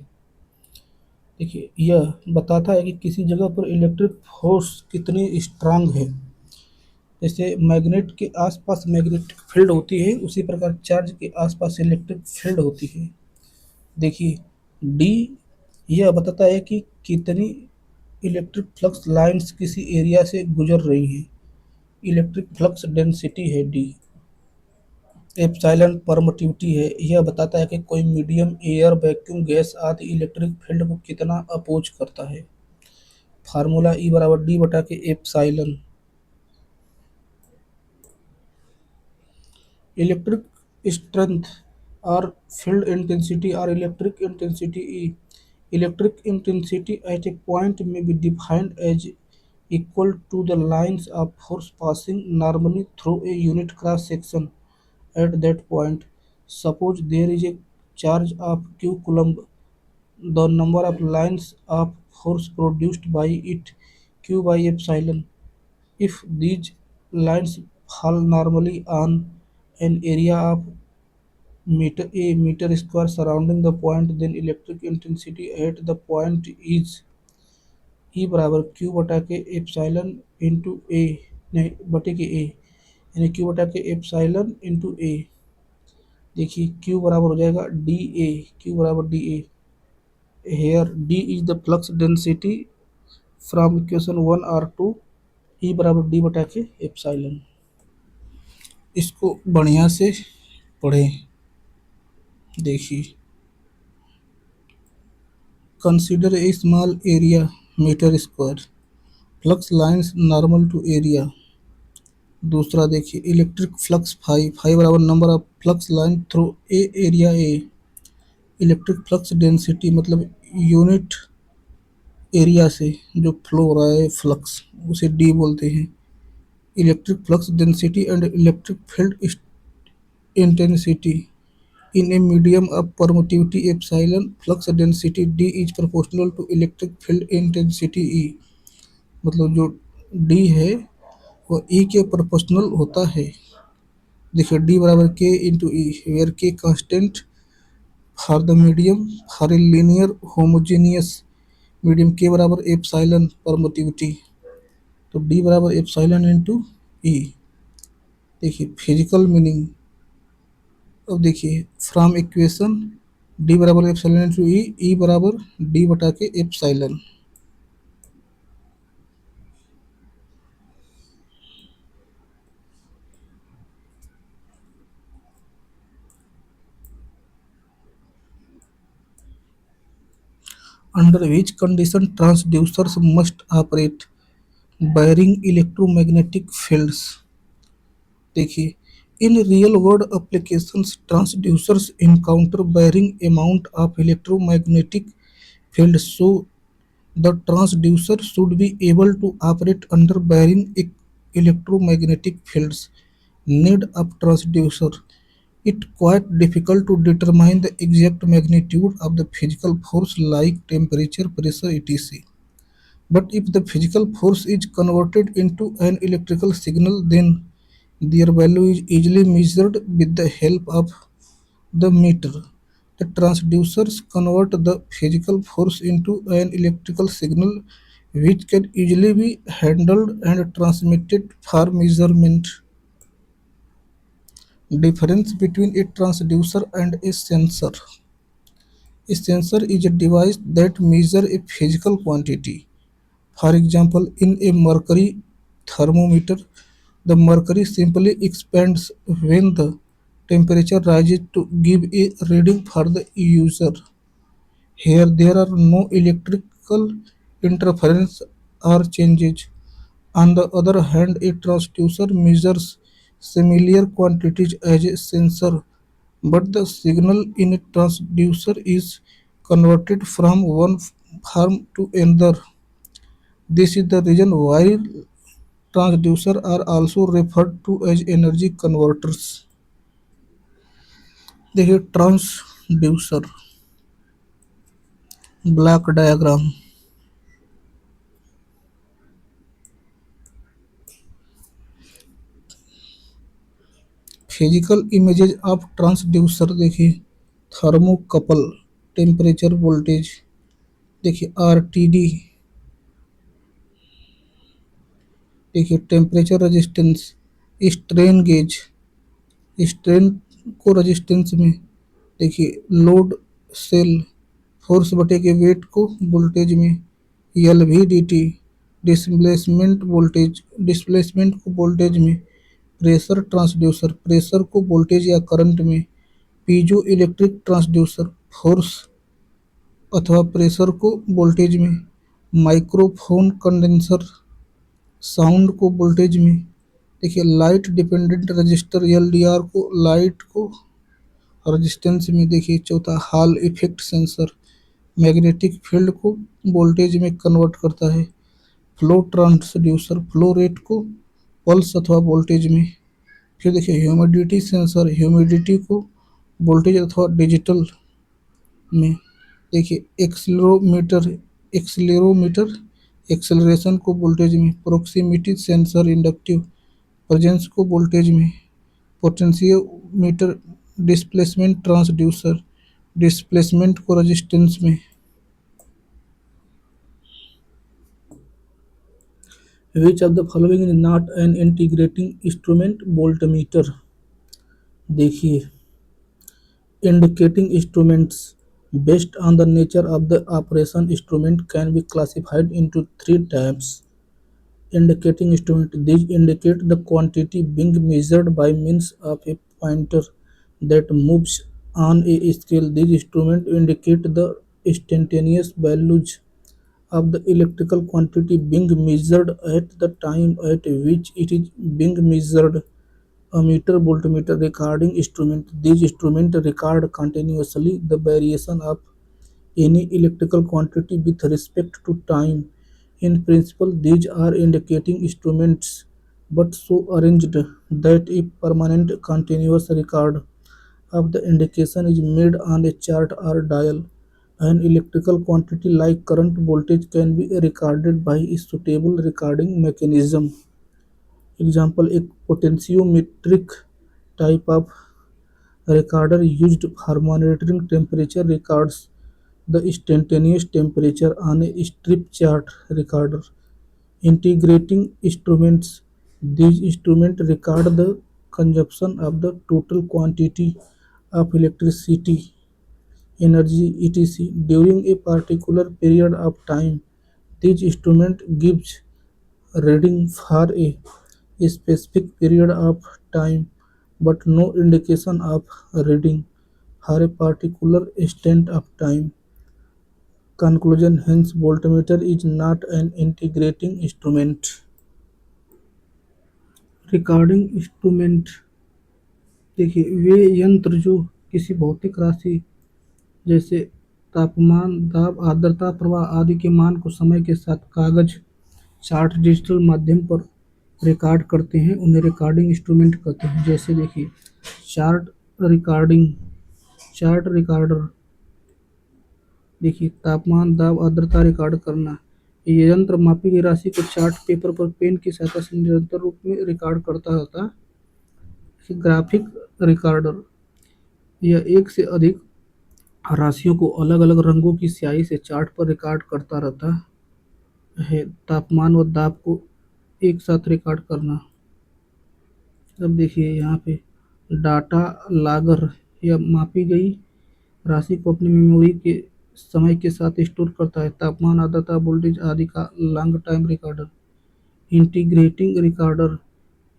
Speaker 1: देखिए, यह बताता है कि किसी जगह पर इलेक्ट्रिक फोर्स कितनी स्ट्रांग है। जैसे मैग्नेट के आसपास मैग्नेटिक फील्ड होती है, उसी प्रकार चार्ज के आसपास इलेक्ट्रिक फील्ड होती है। देखिए, डी यह बताता है कि कितनी इलेक्ट्रिक फ्लक्स लाइंस किसी एरिया से गुजर रही हैं। इलेक्ट्रिक फ्लक्स डेंसिटी है डी। एप्सिलॉन परमिटिविटी है, यह बताता है कि कोई मीडियम, एयर, वैक्यूम, गैस आदि इलेक्ट्रिक फील्ड को कितना अपोज करता है। फार्मूला ई बराबर डी बटा के एप्सिलॉन। इलेक्ट्रिक स्ट्रेंथ और फील्ड इंटेंसिटी और electric intensity E. Electric intensity at a point may be defined as equal to the lines of force passing normally through a unit cross section at that point. Suppose there is a charge of q coulomb. The number of lines of force produced by it q by epsilon. If these lines fall normally on an area of meter square surrounding the point, then electric intensity at the point is ई बराबर Q बटा के epsilon into ए, नहीं बटे के ए, यानी Q बटा के epsilon into ए। देखिए, क्यू बराबर हो जाएगा डी ए, क्यू बराबर D A. Here D is the flux density from equation 1 और 2। ई बराबर डी बटा के एप्सिलॉन। इसको बढ़िया से पढ़ें। देखिए, consider a small area meter square, flux lines normal to area. दूसरा देखिए, इलेक्ट्रिक फ्लक्स फाई बराबर number of flux line through a area A. Electric flux density मतलब यूनिट एरिया से जो फ्लो हो रहा है फ्लक्स, उसे डी बोलते हैं। Electric flux density and electric field intensity in a medium of permittivity epsilon, flux density d is proportional to electric field intensity E। मतलब जो d है वो E के प्रोपोर्शनल होता है। देखिए, d बराबर k into E, where k constant for the medium for a linear homogeneous medium, k बराबर एप्सिलॉन परमिटिविटी, तो d बराबर एप्सिलॉन इंटू ई। देखिए, फिजिकल मीनिंग। अब देखिए, फ्रॉम इक्वेशन डी बराबर एप्सिलॉन इंटू ई, ई बराबर D बटा के epsilon. Under which condition transducers must operate bearing electromagnetic fields। देखिए, in real world applications transducers encounter varying amount of electromagnetic field, so the transducer should be able to operate under varying electromagnetic fields। Need of transducer It quite difficult to determine the exact magnitude of the physical force like temperature, pressure, etc. But if the physical force is converted into an electrical signal, then their value is easily measured with the help of the meter. The transducers convert the physical force into an electrical signal which can easily be handled and transmitted for measurement. Difference between a transducer and a sensor. A sensor is a device that measures a physical quantity. For example, in a mercury thermometer, the mercury simply expands when the temperature rises to give a reading for the user. Here, there are no electrical interference or changes. On the other hand, a transducer measures similar quantities as a sensor, but the signal in a transducer is converted from one form to another. This is the reason why transducers are also referred to as energy converters. देखिए transducer block diagram physical images of transducer देखिए thermocouple temperature voltage देखिए RTD देखिए temperature resistance strain gauge strain को resistance में देखिए load cell force बटे के wait को वोल्टेज में L V D T displacement को वोल्टेज में प्रेशर ट्रांसड्यूसर प्रेशर को वोल्टेज या करंट में पीजो इलेक्ट्रिक ट्रांसड्यूसर फोर्स अथवा प्रेशर को वोल्टेज में माइक्रोफोन कंडेंसर साउंड को वोल्टेज में देखिए लाइट डिपेंडेंट रजिस्टर एलडीआर को लाइट को रेजिस्टेंस में देखिए चौथा hall effect sensor magnetic field को वोल्टेज में कन्वर्ट करता है फ्लो ट्रांसड्यूसर फ्लो रेट को पल्स अथवा वोल्टेज में फिर देखिए ह्यूमिडिटी सेंसर ह्यूमिडिटी को वोल्टेज अथवा डिजिटल में देखिए एक्सेलेरोमीटर एक्सेलरेशन को वोल्टेज में प्रोक्सीमिटी सेंसर इंडक्टिव प्रेजेंस को वोल्टेज में पोटेंशियोमीटर डिस्प्लेसमेंट ट्रांसड्यूसर डिस्प्लेसमेंट को रेजिस्टेंस में Which of the following is not an integrating instrument voltmeter देखिए indicating instruments based on the nature of the operation instrument can be classified into three types indicating instrument these indicate the quantity being measured by means of a pointer that moves on a scale these instruments indicate the instantaneous values of the electrical quantity being measured at the time at which it is being measured. A meter, voltmeter recording instrument. These instruments record continuously the variation of any electrical quantity with respect to time. In principle, these are indicating instruments, but so arranged that a permanent continuous record of the indication is made on a chart or dial. An electrical quantity like current voltage can be recorded by a suitable recording mechanism. Example, a potentiometric type of recorder used for monitoring temperature records the instantaneous temperature on a strip chart recorder. Integrating instruments. These instruments record the consumption of the total quantity of electricity energy etc. during a particular period of time. This instrument gives reading for a specific period of time but no indication of reading for a particular instant of time. Conclusion hence voltmeter is not an integrating instrument. Recording instrument देखिए वे यंत्र जो किसी भौतिक राशि जैसे तापमान दाब आर्द्रता प्रवाह आदि के मान को समय के साथ कागज चार्ट डिजिटल माध्यम पर रिकॉर्ड करते हैं उन्हें रिकॉर्डिंग इंस्ट्रूमेंट कहते हैं जैसे देखिए चार्ट रिकॉर्डिंग चार्ट रिकॉर्डर। देखिए तापमान, दाब, आर्द्रता रिकॉर्ड करना। ये यंत्र मापी गई राशि को चार्ट पेपर पर पेन की सहायता से निरंतर रूप में रिकॉर्ड करता रहता है। ग्राफिक रिकॉर्डर, यह एक से अधिक राशियों को अलग अलग रंगों की स्याही से चार्ट पर रिकॉर्ड करता रहता है। तापमान व दाब को एक साथ रिकॉर्ड करना। अब देखिए यहाँ पे डाटा लॉगर, यह मापी गई राशि को अपनी मेमोरी के समय के साथ स्टोर करता है। तापमान, आर्द्रता, वोल्टेज आदि का long time recorder. Integrating recorder,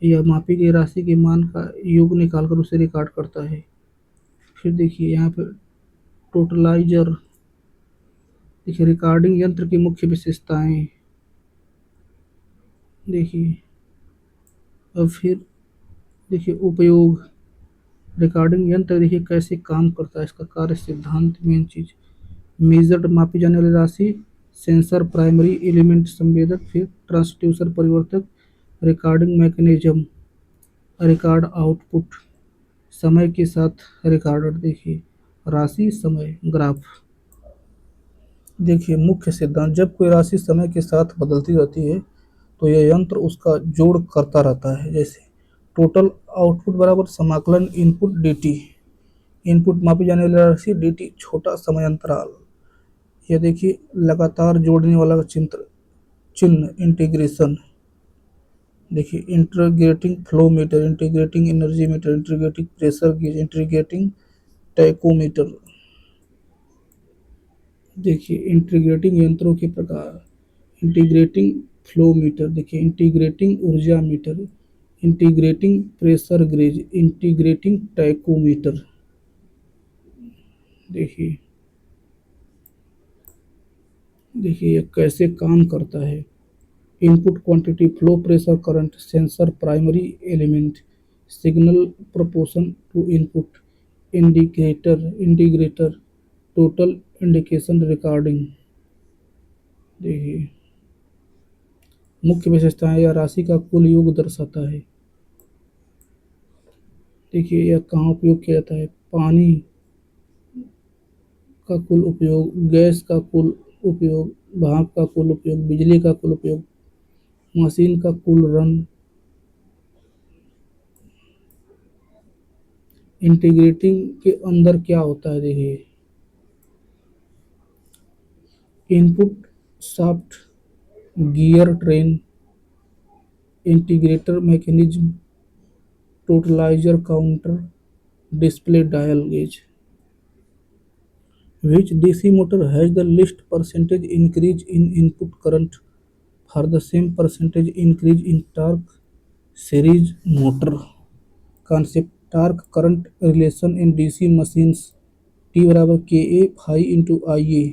Speaker 1: यह मापी गई राशि के मान का योग निकालकर उसे रिकॉर्ड करता है। फिर देखिए यहाँ पे टोटलाइजर। देखिए रिकॉर्डिंग यंत्र की मुख्य विशेषताएं। देखिए अब फिर देखिए उपयोग। रिकॉर्डिंग यंत्र देखिए कैसे काम करता है, इसका कार्य सिद्धांत, मेन चीज। मेजर्ड, मापी जाने वाली राशि। सेंसर, प्राइमरी एलिमेंट, संवेदक। फिर ट्रांसड्यूसर, परिवर्तक। रिकॉर्डिंग मैकेनिज्म, रिकॉर्ड आउटपुट, समय के साथ रिकॉर्डर। देखिए राशि, समय, ग्राफ। देखिए मुख्य सिद्धांत, जब कोई राशि समय के साथ बदलती रहती है तो यह यंत्र उसका जोड़ करता रहता है। जैसे टोटल आउटपुट बराबर समाकलन इनपुट dt। इनपुट मापी जाने वाली राशि, dt छोटा समय अंतराल। यह देखिए लगातार जोड़ने वाला चिन्ह चिन्ह इंटीग्रेशन। देखिए integrating flow meter, integrating energy meter, integrating pressure gauge, integrating tachometer. देखिए इंटीग्रेटिंग यंत्रों के प्रकार। इंटीग्रेटिंग फ्लो मीटर, देखिए इंटीग्रेटिंग ऊर्जा meter, integrating pressure gauge, integrating tachometer. देखिए देखिए यह कैसे काम करता है। Input quantity, flow, pressure, current. Sensor, primary element. Signal proportion to input. Integrator, total indication recording. देखिए मुख्य विशेषताएं, यह राशि का कुल योग दर्शाता है। देखिए यह कहाँ उपयोग किया जाता है। पानी का कुल उपयोग, गैस का कुल उपयोग, भाप का कुल उपयोग, बिजली का कुल उपयोग, मशीन का कुल रन। इंटीग्रेटिंग के अंदर क्या होता है, देखिए input shaft, gear train, integrator mechanism, totaliser counter, display dial gauge. Which DC motor has the least percentage increase in input current for the same percentage increase in torque? Series motor concept, torque current relation in DC machines, T बराबर KA phi into IA।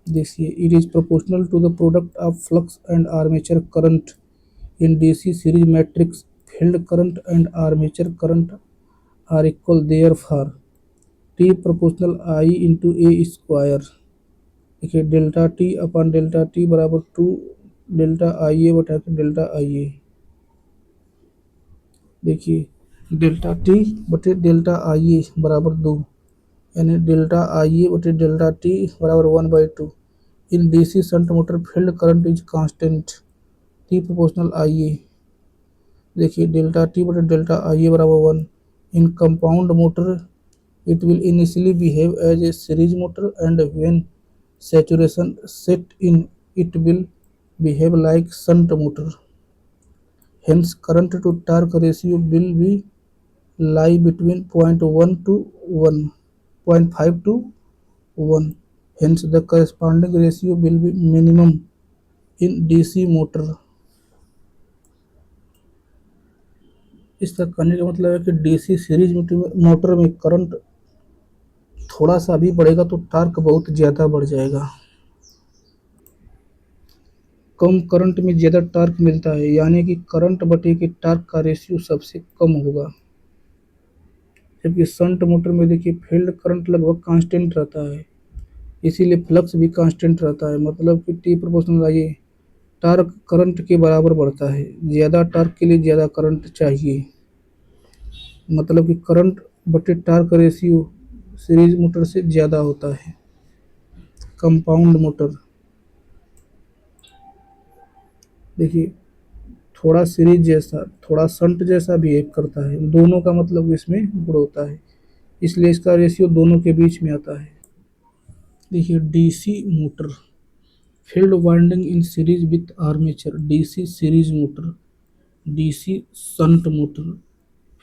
Speaker 1: देखिए it is proportional to the product of flux and armature current in DC series matrix। Field current and armature current are equal, therefore T proportional I into A square। देखिए delta T अपन delta T बराबर 2 delta I ए बटा के delta I A. देखिए delta T बटे delta I A बराबर 2, यानी delta I ए बटे delta T बराबर 1/2। In DC shunt motor field current is constant, T proportional I A. देखिए डेल्टा टी बटे डेल्टा आई ए बराबर 1। In compound motor it will initially behave as a series motor and when saturation set in it will behave like shunt motor। Hence current to torque ratio will be lie between 0.1 to 1, 0.5 to 1। Hence the corresponding ratio will be minimum in DC motor। इसका कहने का मतलब है कि DC series motor में current थोड़ा सा भी बढ़ेगा तो टार्क बहुत ज़्यादा बढ़ जाएगा। कम करंट में ज़्यादा टार्क मिलता है, यानी कि करंट बटे के टार्क का रेशियो सबसे कम होगा। जबकि शंट मोटर में देखिए फील्ड करंट लगभग कांस्टेंट रहता है, इसीलिए फ्लक्स भी कांस्टेंट रहता है। मतलब कि T proportional I A, torque current के बराबर बढ़ता है। ज़्यादा टार्क के लिए ज़्यादा करंट चाहिए। मतलब कि करंट बटे टार्क रेशियो सीरीज मोटर से ज़्यादा होता है। कंपाउंड मोटर, देखिए थोड़ा सीरीज जैसा थोड़ा शंट जैसा बिहेव करता है, दोनों का मतलब इसमें गुण होता है, इसलिए इसका रेशियो दोनों के बीच में आता है। देखिए DC motor, field winding in series with armature, DC series motor. DC shunt motor,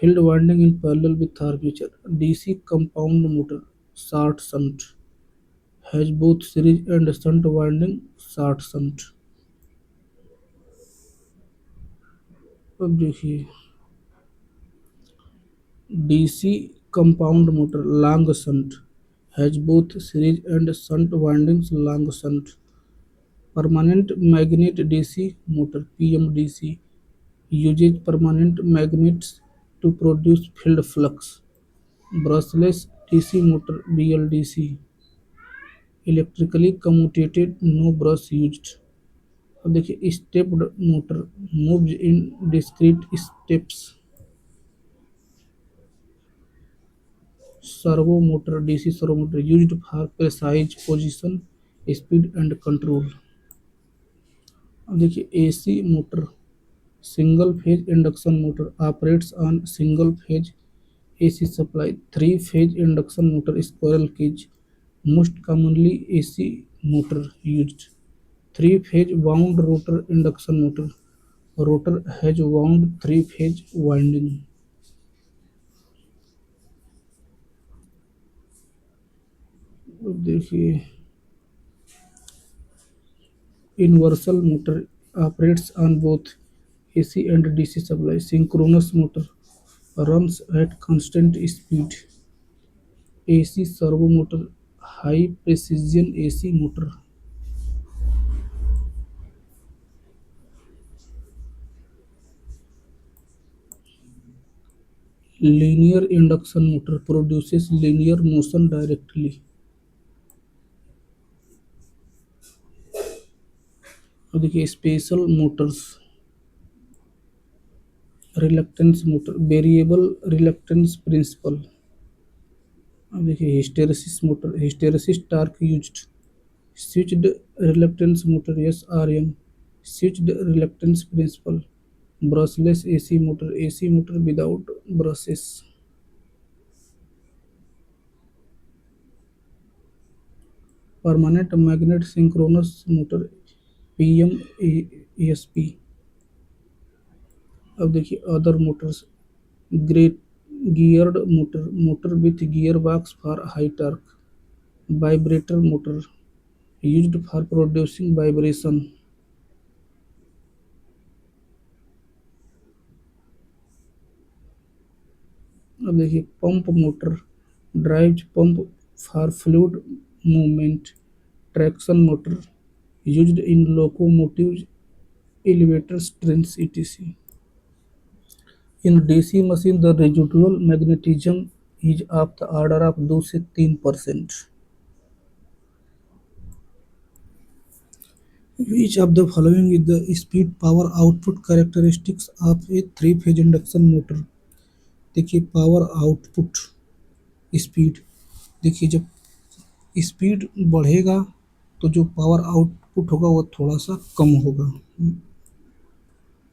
Speaker 1: field winding in parallel with armature. DC compound motor, short shunt, has both series and shunt winding, short shunt. अब देखिए DC compound motor long shunt, has both series and shunt windings, long shunt. Permanent magnet DC motor PMDC uses permanent magnets to produce field flux. Brushless DC motor BLDC, electrically commutated, no brush used। अब देखिए stepped motor moves in discrete steps. Servo motor DC servo motor used for precise position, speed and control. अब देखिए AC motor single phase induction motor operates on single phase AC supply, three-phase induction motor, squirrel cage, most commonly AC motor used। Three-phase wound rotor induction motor, rotor has wound three-phase winding। अब देखिए universal motor operates on both AC and DC supply। Synchronous motor runs at constant speed। AC servo motor, high precision AC motor। Linear induction motor produces linear motion directly। अब देखिए special motors, reluctance motor variable reluctance principle. अब देखिए hysteresis motor, hysteresis torque used. Switched reluctance motor S R M, switched reluctance principle. Brushless AC motor, AC motor without brushes. Permanent magnet synchronous motor PMASP। अब देखिए other motors, great geared motor, motor with gearbox for high torque. Vibrator motor used for producing vibration. अब देखिए pump motor drives pump for fluid movement. Traction motor used in locomotives, elevators, trains, etc। In DC machine, the residual magnetism is of the order of 2 से 3%। Which of the following is the speed power output characteristics of a three-phase induction motor? देखिए power output speed, देखिए जब speed बढ़ेगा तो जो power output होगा वो थोड़ा सा कम होगा।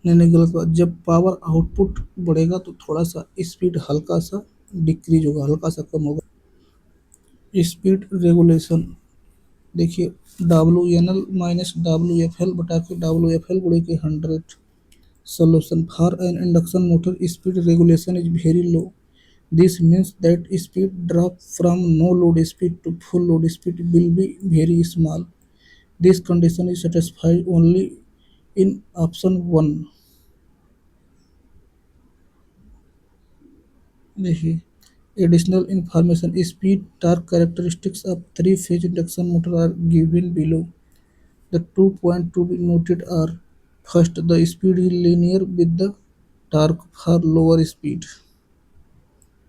Speaker 1: नहीं नहीं गलत बात, जब पावर आउटपुट बढ़ेगा तो थोड़ा सा स्पीड हल्का सा डिक्रीज होगा, हल्का सा कम होगा। स्पीड रेगुलेशन, देखिए WNL माइनस WFL बटा के WFL गुणे के 100। Solution for an induction motor speed regulation is very low। This means that speed drop from no load speed to full load speed will be very small। This condition is satisfied only in option 1। देखिए additional information, speed torque characteristics of three phase induction motor are given below। The 2 points to be noted are: first, the speed is linear with the torque for lower speed।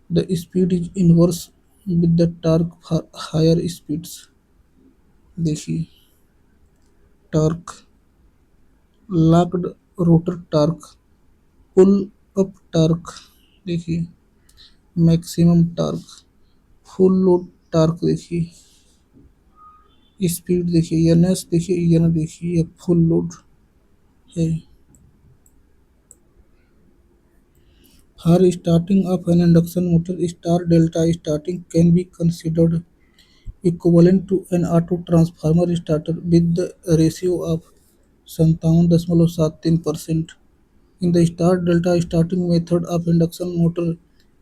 Speaker 1: The speed is inverse with the torque for higher speeds। देखिए torque, locked rotor torque, pull up torque. देखिए maximum torque, full load torque देखिए, speed देखिए, NS देखिए, N देखिए, ये full load है। For starting of an induction motor, star delta starting can be considered equivalent to an auto transformer starter with the ratio of 57.73%. In the star delta starting method of induction motor,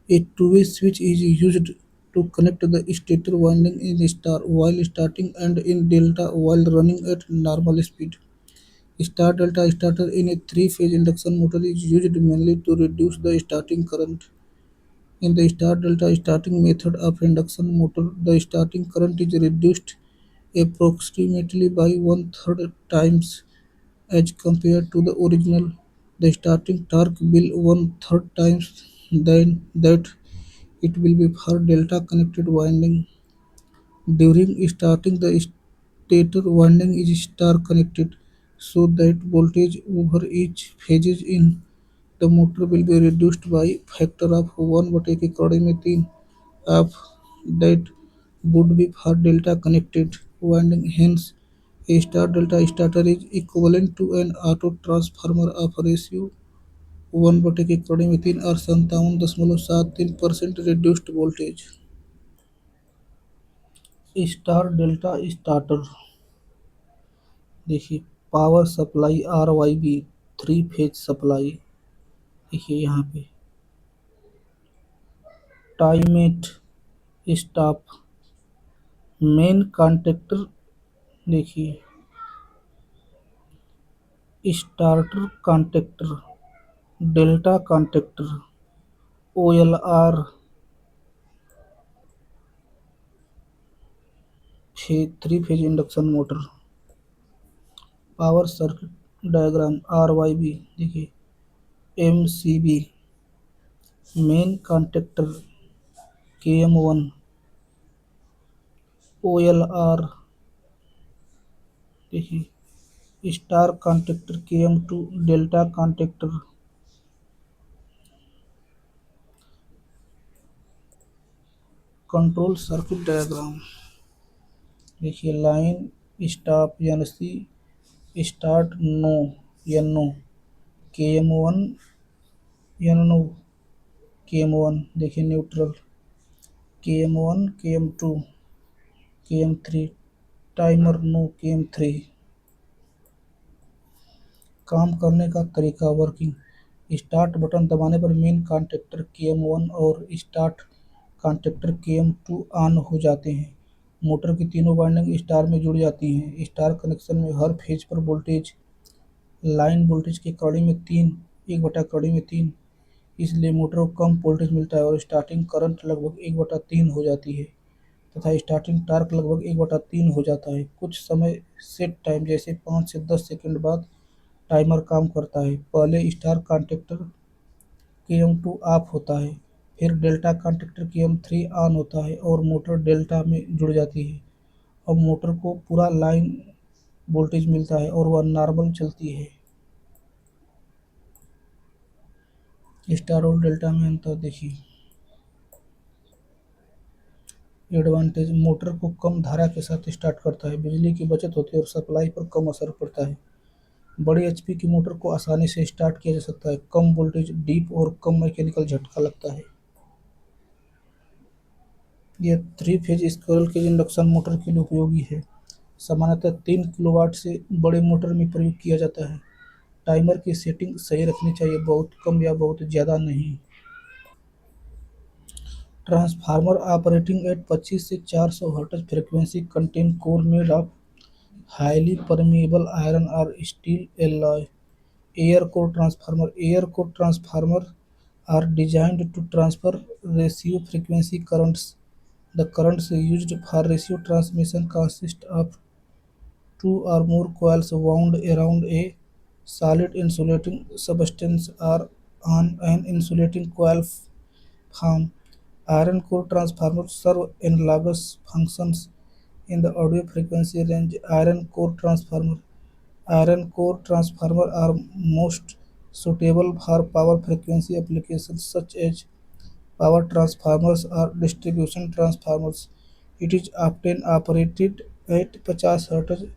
Speaker 1: a two-way switch is used to connect the stator winding in star while starting and in delta while running at normal speed. Star delta starter in a three-phase induction motor is used mainly to reduce the starting current. In the star delta starting method of induction motor, the starting current is reduced approximately by one-third times as compared to the original. The starting torque will one-third times than that it will be for delta connected winding. During starting, the stator winding is star connected so that voltage over each phases in the motor will be reduced by factor of 1 के कड़े में 3 of that would be for delta connected winding. Hence, a star delta starter is equivalent to an auto transformer of ratio 1 के कड़े में 3 और 57.73% reduced voltage. Star delta starter देखिए, power supply R Y B three phase supply देखिए यहाँ पे timer staff main contactor देखिए starter contactor delta contactor O L R three phase induction motor power circuit diagram R Y B देखिए M C B main contactor K M one O L R देखिए star contactor K M two delta contactor control circuit diagram देखिए line stop N C start no N no के M one N no के M one देखिए neutral के M one के M to के M three timer no के M three काम करने का तरीका वर्किंग स्टार्ट बटन दबाने पर main contactor K M one और start contactor K M to on हो जाते हैं। मोटर की तीनों वाइंडिंग स्टार में जुड़ जाती हैं। स्टार कनेक्शन में हर फेज पर वोल्टेज लाइन वोल्टेज की कड़ी में 1/3 इसलिए मोटर को कम वोल्टेज मिलता है और स्टार्टिंग करंट लगभग 1/3 हो जाती है तथा स्टार्टिंग टॉर्क लगभग 1/3 हो जाता है। कुछ समय सेट टाइम जैसे 5 से 10 सेकंड बाद टाइमर काम करता है। पहले star contactor K M two of होता है, फिर delta contactor K M three on होता है और मोटर डेल्टा में जुड़ जाती है। अब मोटर को पूरा लाइन वोल्टेज मिलता है और वह नॉर्मल चलती है। स्टार और डेल्टा में अंतर देखिए। एडवांटेज मोटर को कम धारा के साथ स्टार्ट करता है, बिजली की बचत होती है और सप्लाई पर कम असर पड़ता है। बड़ी एचपी की मोटर को आसानी से स्टार्ट किया जा सकता है, कम वोल्टेज डीप और कम मैकेनिकल झटका लगता है। यह three phase squirrel cage induction motor के लिए उपयोगी है। सामान्यतः 3 किलोवाट से बड़े मोटर में प्रयोग किया जाता है। टाइमर की सेटिंग सही रखनी चाहिए, बहुत कम या बहुत ज़्यादा नहीं। ट्रांसफार्मर ऑपरेटिंग एट 25 से 400 hertz frequency contain core made of highly permeable iron और steel alloy. Air core transformer are designed to transfer ratio frequency currents. The currents used for ratio transmission consist of two or more coils wound around a solid insulating substance or on an insulating coil form. Iron core transformers serve analogous functions in the audio frequency range. Iron core transformers are most suitable for power frequency applications such as Power transformers are distribution transformers. It is often operated at 50 Hz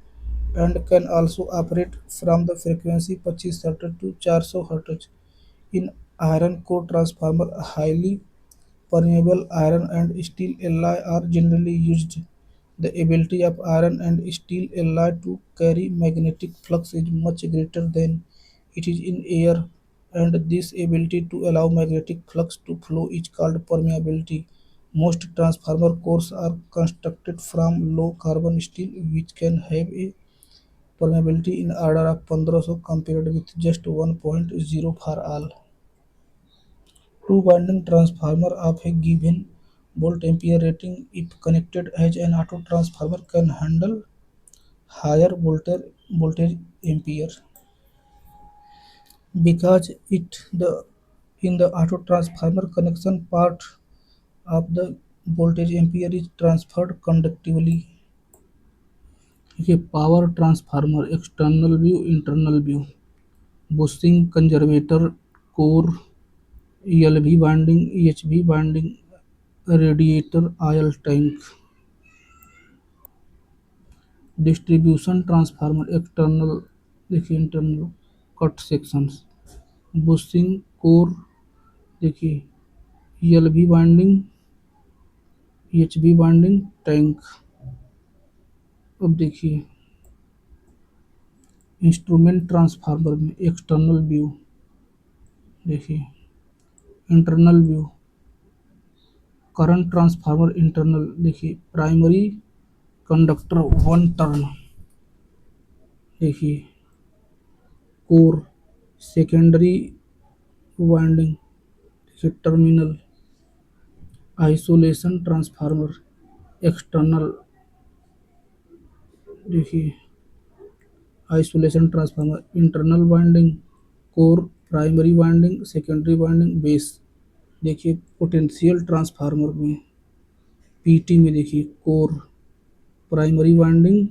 Speaker 1: and can also operate from the frequency 25 Hz to 400 Hz. In iron core transformer, highly permeable iron and steel alloy are generally used. The ability of iron and steel alloy to carry magnetic flux is much greater than it is in air, and this ability to allow magnetic flux to flow is called permeability. Most transformer cores are constructed from low carbon steel, which can have a permeability in order of 1500 compared with just 1.0 for all. Two winding transformer of a given volt ampere rating, if connected as an auto transformer, can handle higher voltage ampere because it the in the auto transformer connection part of the voltage ampere is transferred conductively. A power transformer external view, internal view, boosting conservator core, LV winding, EHV winding, radiator oil tank. Distribution transformer external, देखिए internal cut sections, bushing core, देखिए LV winding, HV winding tank. अब देखिए instrument transformer में external view, देखिए internal view, current transformer internal, देखिए primary conductor one turn, देखिए core, secondary winding, देखिए terminal, isolation transformer external, देखिए isolation transformer internal winding, core, primary winding, secondary winding, base. देखिए potential transformer में PT में देखिए core, primary winding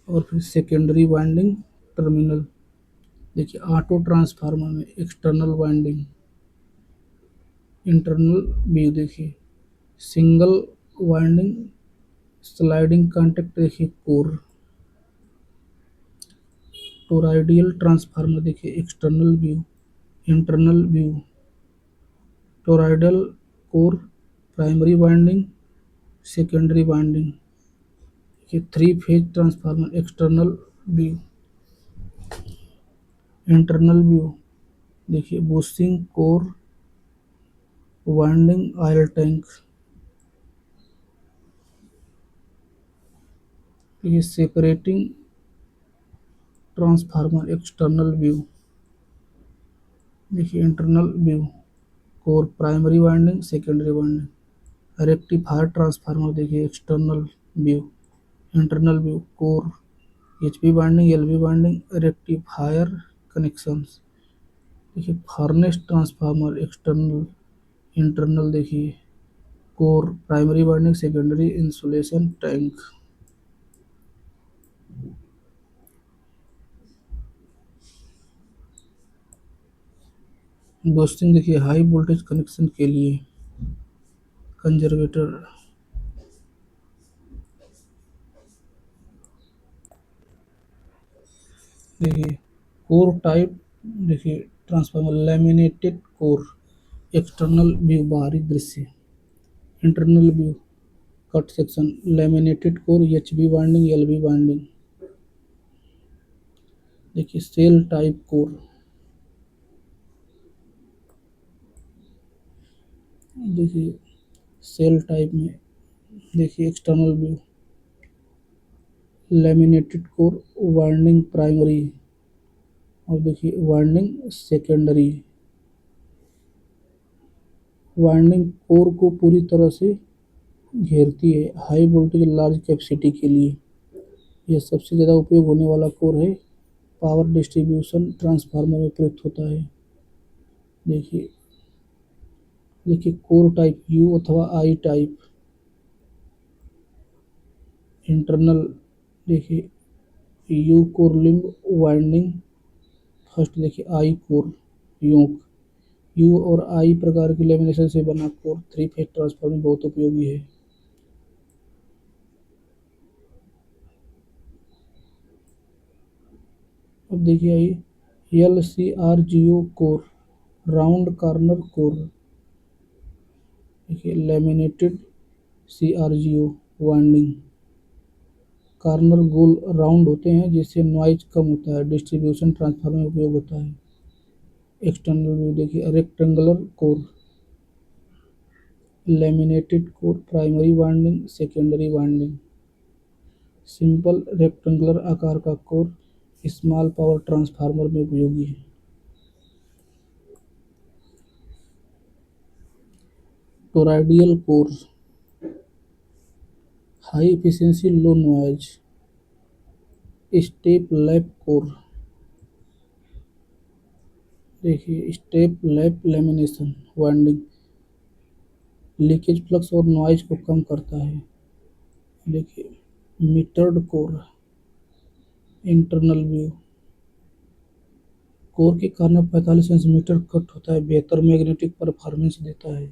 Speaker 1: और फिर सेकेंडरी वाइंडिंग, टर्मिनल। देखिए ऑटो ट्रांसफार्मर में एक्सटर्नल वाइंडिंग, इंटरनल व्यू, देखिए सिंगल वाइंडिंग, स्लाइडिंग कॉन्टैक्ट, देखिए कोर। टोरॉइडल ट्रांसफार्मर देखिए external view, internal view, toroidal core, primary winding, secondary winding. ये three phase transformer external view, internal view, देखिए boosting core, winding oil tank. ये separating transformer external view, देखिए internal view, core, primary winding, secondary winding. Rectifier transformer देखिए external view, internal view, core, HP winding, LV winding, rectifier connections. देखिए furnace transformer external, internal, देखिए core, primary winding, secondary, insulation tank. Boosting देखिए high voltage connection के लिए conservator, देखिए core type, देखिए transformer laminated core, external view बाहरी दृश्य, internal view cut section, laminated core, HV winding, LV winding. देखिए shell type core, देखिए shell type में देखिए external view, laminated core, winding primary और देखिए वाइंडिंग सेकेंडरी। वाइंडिंग कोर को पूरी तरह से घेरती है हाई वोल्टेज लार्ज कैपेसिटी के लिए। यह सबसे ज़्यादा उपयोग होने वाला कोर है, पावर डिस्ट्रीब्यूशन ट्रांसफार्मर में प्रयुक्त होता है। देखिए देखिए कोर टाइप यू अथवा आई टाइप, इंटरनल, देखिए you core limb winding first, देखिए आई कोर योक, यू और आई प्रकार की लेमिनेशन से बना कोर थ्री फेज ट्रांसफार्मर बहुत उपयोगी है। अब देखिए I L C R G O core, round corner core. देखिए laminated C R G O winding, corner गोल राउंड होते हैं जिससे नॉइज कम होता है, डिस्ट्रीब्यूशन ट्रांसफार्मर में उपयोग होता है। एक्सटर्नल व्यू देखिए rectangular core, laminated core, primary winding, secondary winding. Simple rectangular आकार का कोर स्मॉल पावर ट्रांसफार्मर में उपयोगी है। टोरॉइडल कोर, हाई एफिशिएंसी लो नॉइज। स्टेप लैप कोर, देखिए step lap lamination winding, leakage flux और नॉइज को कम करता है। देखिए metered core, internal view, core के कारण 45 सेंटीमीटर कट होता है, बेहतर मैग्नेटिक परफॉर्मेंस देता है।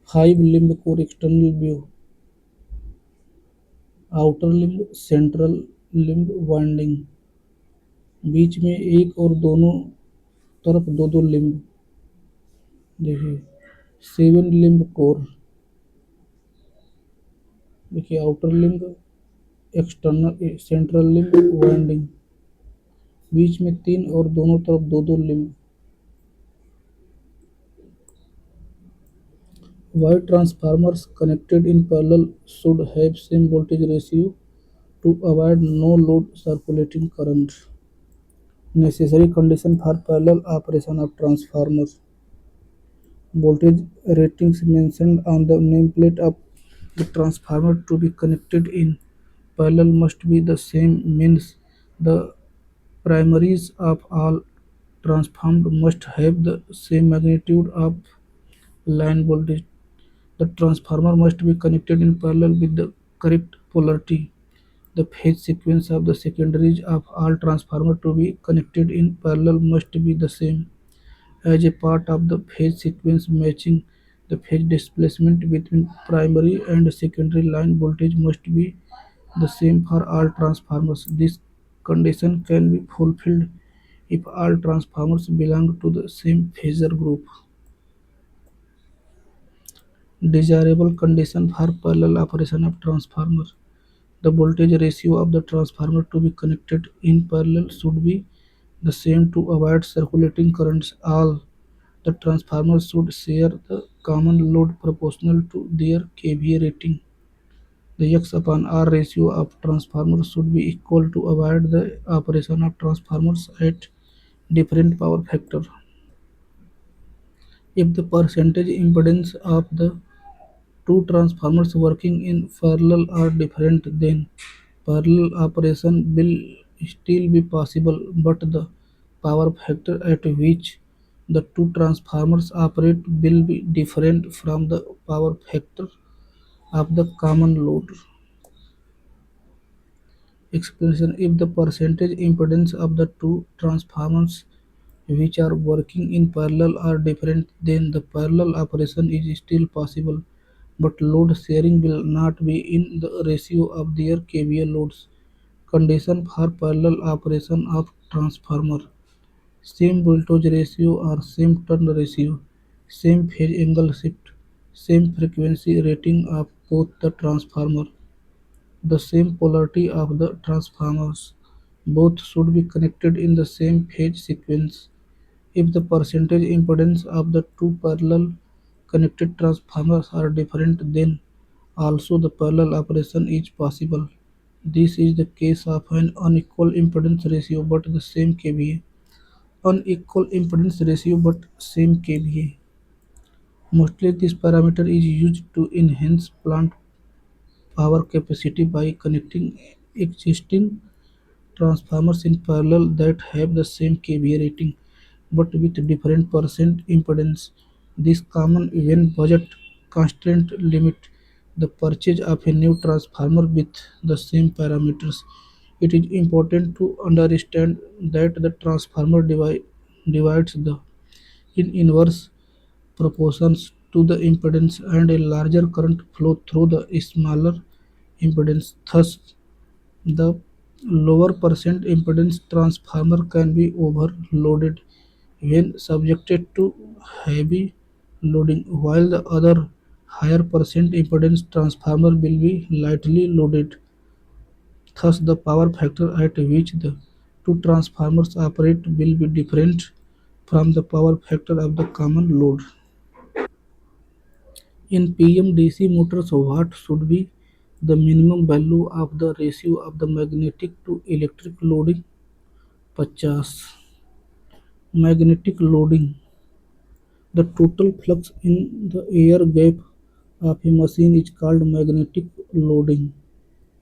Speaker 1: Five limb core external view, outer limb, central limb winding, बीच में एक और दोनों तरफ दो दो लिम्ब। देखिए सेवन लिम्ब कोर, देखिए outer limb, external central limb winding, बीच में तीन और दोनों तरफ दो दो limb. Why transformers connected in parallel should have same voltage ratio to avoid no load circulating current. Necessary condition for parallel operation of transformers. Voltage ratings mentioned on the nameplate of the transformer to be connected in parallel must be the same, means the primaries of all transformed must have the same magnitude of line voltage. The transformer must be connected in parallel with the correct polarity. The phase sequence of the secondaries of all transformers to be connected in parallel must be the same. As a part of the phase sequence matching, the phase displacement between primary and secondary line voltage must be the same for all transformers. This condition can be fulfilled if all transformers belong to the same phasor group. Desirable condition for parallel operation of transformer. The voltage ratio of the transformer to be connected in parallel should be the same to avoid circulating currents. All the transformers should share the common load proportional to their kVA rating. The X upon R ratio of transformers should be equal to avoid the operation of transformers at different power factor. If the percentage impedance of the two transformers working in parallel are different, then parallel operation will still be possible, but the power factor at which the two transformers operate will be different from the power factor of the common load. Expression: if the percentage impedance of the two transformers which are working in parallel are different, then the parallel operation is still possible, but load sharing will not be in the ratio of their KVA loads. Condition for parallel operation of transformer: same voltage ratio or same turn ratio, same phase angle shift, same frequency rating of both the transformer, the same polarity of the transformers. Both should be connected in the same phase sequence. If the percentage impedance of the two parallel connected transformers are different, then also the parallel operation is possible. This is the case of an unequal impedance ratio but the same kVA. Unequal impedance ratio but same kVA. Mostly this parameter is used to enhance plant power capacity by connecting existing transformers in parallel that have the same kVA rating but with different percent impedance. This common when budget constraint limit the purchase of a new transformer with the same parameters. It is important to understand that the transformer device divides the in inverse proportions to the impedance and a larger current flow through the smaller impedance. Thus, the lower percent impedance transformer can be overloaded when subjected to heavy loading, while the other higher percent impedance transformer will be lightly loaded. Thus, the power factor at which the two transformers operate will be different from the power factor of the common load. In PM-DC motors, what should be the minimum value of the ratio of the magnetic to electric loading? 50. Magnetic loading: the total flux in the air gap of a machine is called magnetic loading.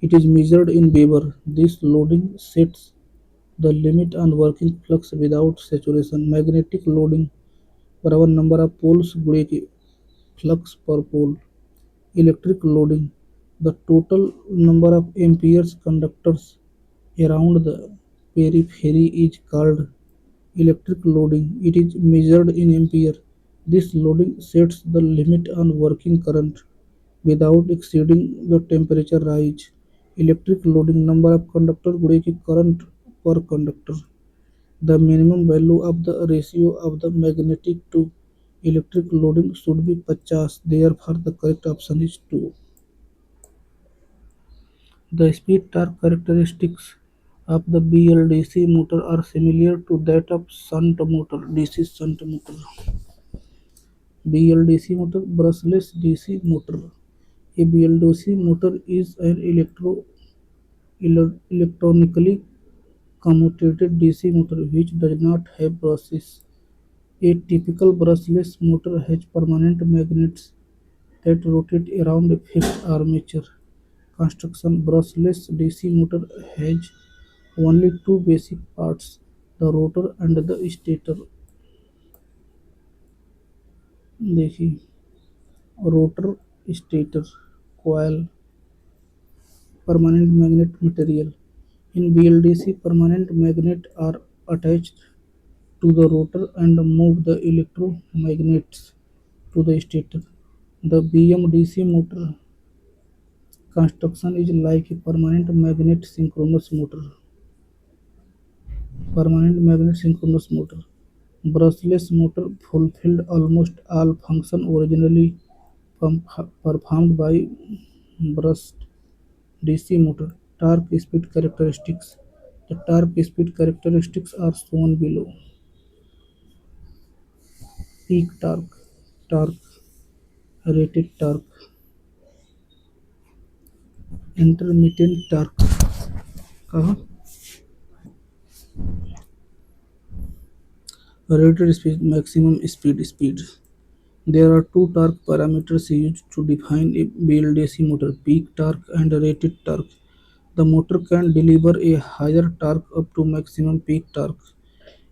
Speaker 1: It is measured in Weber. This loading sets the limit on working flux without saturation. Magnetic loading बराबर number of poles गुणे के flux per pole. Electric loading: the total number of amperes conductors around the periphery is called electric loading. It is measured in ampere. This loading sets the limit on working current without exceeding the temperature rise. Electric loading number of conductor गुणे की current per conductor. The minimum value of the ratio of the magnetic to electric loading should be 50. Therefore, the correct option is 2. The speed torque characteristics of the BLDC motor are similar to that of shunt motor. DC shunt motor. BLDC motor, brushless DC motor. A BLDC motor is an electronically commutated DC motor which does not have brushes. A typical brushless motor has permanent magnets that rotate around a fixed armature. Construction: brushless DC motor has only two basic parts, the rotor and the stator. देखिए, rotor, stator, coil, permanent magnet material. In BLDC, permanent magnets are attached to the rotor and move the electromagnets to the stator. The BMDC motor construction is like a permanent magnet synchronous motor. Permanent magnet synchronous motor. Brushless motor fulfilled almost all functions originally performed by brushed DC motor. Torque speed characteristics. The torque speed characteristics are shown below. Peak torque, torque, rated torque, intermittent torque. कहा rated speed, maximum speed. There are two torque parameters used to define a BLDC motor: peak torque and rated torque. The motor can deliver a higher torque up to maximum peak torque.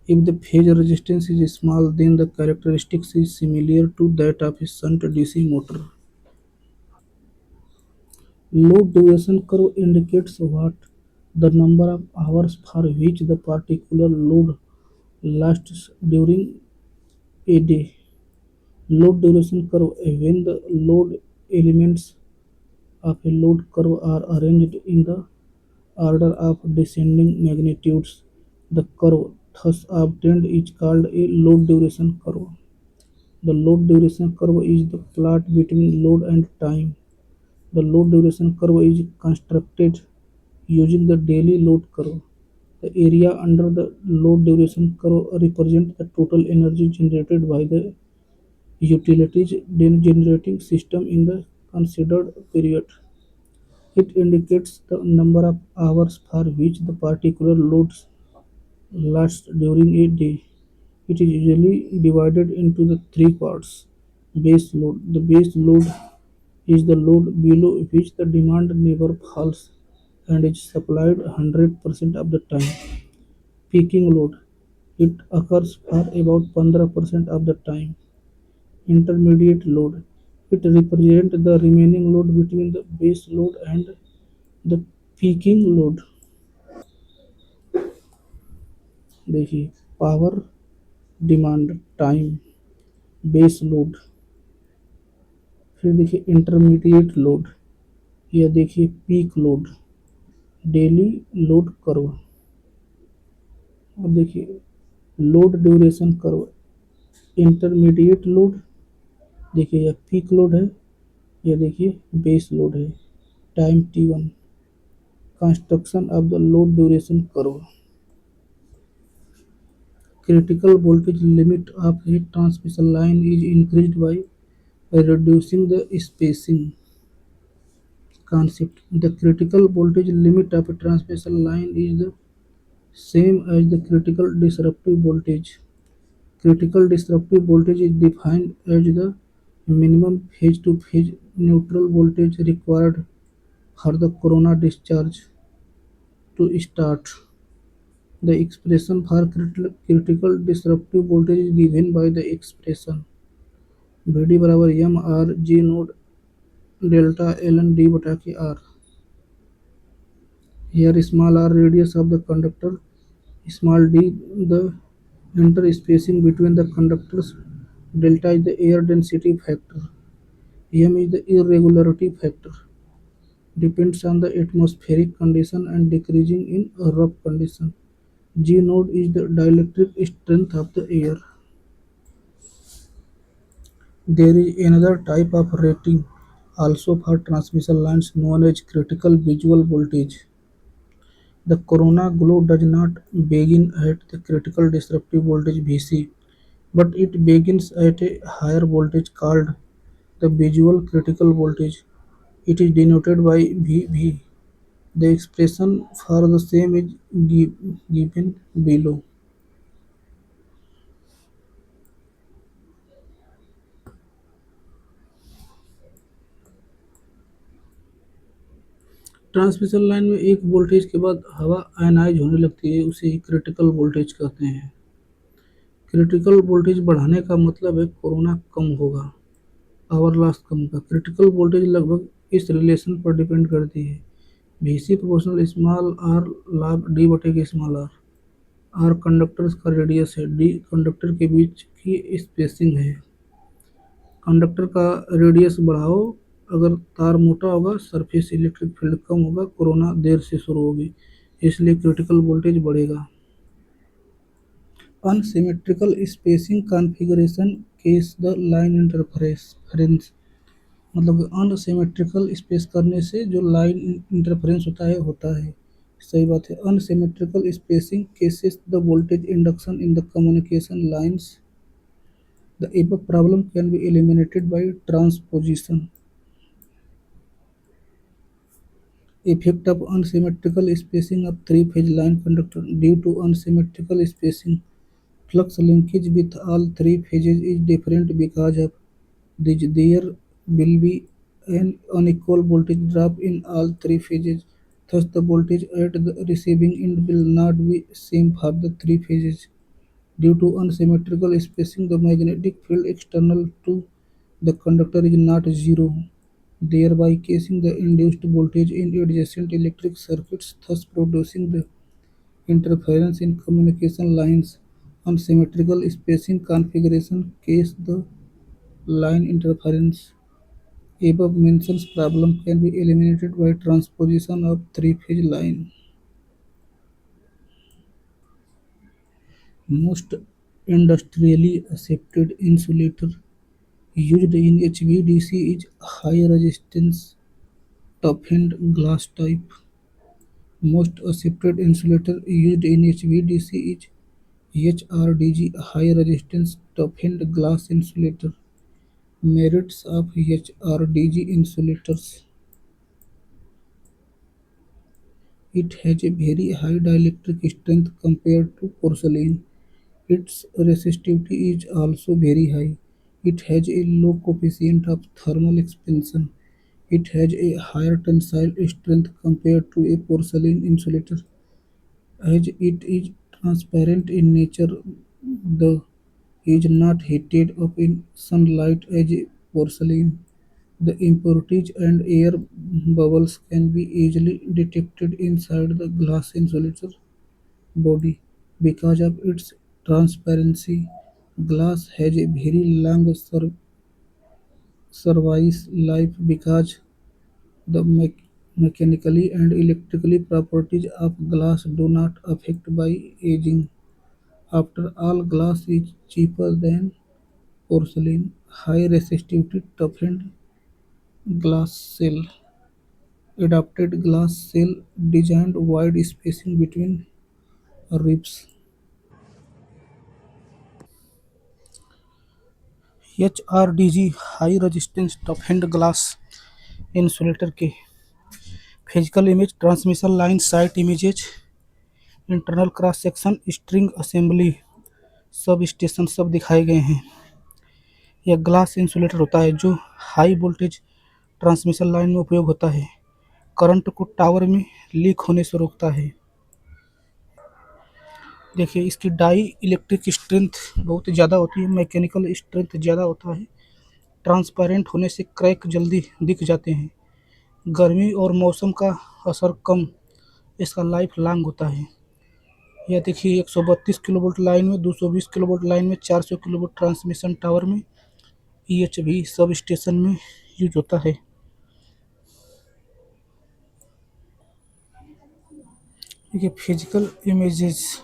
Speaker 1: If the phase resistance is small, then the characteristics is similar to that of a shunt DC motor. Load duration curve indicates what the number of hours for which the particular load lasts during a day. Load duration curve: when the load elements of a load curve are arranged in the order of descending magnitudes, the curve thus obtained is called a load duration curve. The load duration curve is the plot between load and time. The load duration curve is constructed using the daily load curve. The area under the load duration curve represents the total energy generated by the utilities generating system in the considered period. It indicates the number of hours for which the particular load lasts during a day. It is usually divided into the three parts. Base load. The base load is the load below which the demand never falls and is supplied 100% of the time. Peaking load. It occurs for about 15% of the time. Intermediate load. It represents the remaining load between the base load and the peaking load. देखिए, power demand time, base load, फिर देखिए intermediate load, या देखिए peak load, daily load curve, और देखिए load duration curve, intermediate load, देखिए यह peak load है, ये देखिए बेस लोड है। Time T1, construction of the load duration curve, critical voltage limit of a transmission line is increased by reducing the spacing. Concept: the critical voltage limit of a transmission line is the same as the critical disruptive voltage. Critical disruptive voltage is defined as the minimum phase-to-phase neutral voltage required for the corona discharge to start. The expression for critical disruptive voltage is given by the expression Vd बराबर M R G naught delta L N D बटा K R. Here small r radius of the conductor, small d the interspacing between the conductors, delta is the air density factor, m is the irregularity factor, depends on the atmospheric condition and decreasing in rough condition. G node is the dielectric strength of the air. There is another type of rating also for transmission lines known as critical visual voltage. The corona glow does not begin at the critical disruptive voltage Vc, but it begins at a higher voltage called the visual critical voltage. It is denoted by Vv. The expression for the same is given below. Transmission line में एक voltage के बाद हवा ionise होने लगती है, उसे ही critical voltage कहते हैं। क्रिटिकल वोल्टेज बढ़ाने का मतलब है कोरोना कम होगा, पावर लॉस कम का। क्रिटिकल वोल्टेज लगभग इस रिलेशन पर डिपेंड करती है, Vc proportional small R log D बटे K small R. R conductors का रेडियस है, डी कंडक्टर के बीच की स्पेसिंग है। कंडक्टर का रेडियस बढ़ाओ, अगर तार मोटा होगा सरफेस इलेक्ट्रिक फील्ड कम होगा, कोरोना देर से शुरू होगी, इसलिए क्रिटिकल वोल्टेज बढ़ेगा। Unsymmetrical spacing configuration case the line interference, मतलब अनसिमेट्रिकल स्पेस करने से जो लाइन इंटरफेरेंस होता है। सही बात है। Unsymmetrical spacing cases the voltage induction in the communication lines. The above problem can be eliminated by transposition. Effect of unsymmetrical spacing of three-phase line conductor. Due to unsymmetrical spacing, flux linkage with all three phases is different because of this. There will be an unequal voltage drop in all three phases. Thus, the voltage at the receiving end will not be same for the three phases. Due to unsymmetrical spacing, the magnetic field external to the conductor is not zero, thereby causing the induced voltage in adjacent electric circuits, thus producing the interference in communication lines. Unsymmetrical spacing configuration cause the line interference. Above mentioned problem can be eliminated by transposition of three-phase line. Most industrially accepted insulator used in HVDC is high resistance toughened glass type. Most accepted insulator used in HVDC is HRDG high resistance toughened glass insulator. Merits of HRDG insulators: it has a very high dielectric strength compared to porcelain. Its resistivity is also very high. It has a low coefficient of thermal expansion. It has a higher tensile strength compared to a porcelain insulator. As it is transparent in nature, the is not heated up in sunlight as a porcelain. The impurities and air bubbles can be easily detected inside the glass insulator body because of its transparency. Glass has a very long service life because the mechanically and electrically properties of glass do not affect by aging. After all, glass is cheaper than porcelain. High resistivity toughened glass cell. Adapted glass cell designed wide spacing between ribs. HRDG high resistance toughened glass insulator के physical image transmission line site images internal cross section string assembly sub station सब दिखाए गए हैं। यह glass insulator होता है जो high voltage transmission line में उपयोग होता है। करंट को टावर में लीक होने से रोकता है। देखिए इसकी डाई इलेक्ट्रिक स्ट्रेंथ बहुत ज़्यादा होती है, मैकेनिकल स्ट्रेंथ ज़्यादा होता है। ट्रांसपेरेंट होने से क्रैक जल्दी दिख जाते हैं। गर्मी और मौसम का असर कम, इसका लाइफ लॉन्ग होता है। यह देखिए 132 किलोवोल्ट लाइन में, 220 किलोवोल्ट लाइन में, 400 किलोवोल्ट ट्रांसमिशन टावर में, ईएचवी सब स्टेशन में यूज होता है। देखिए physical images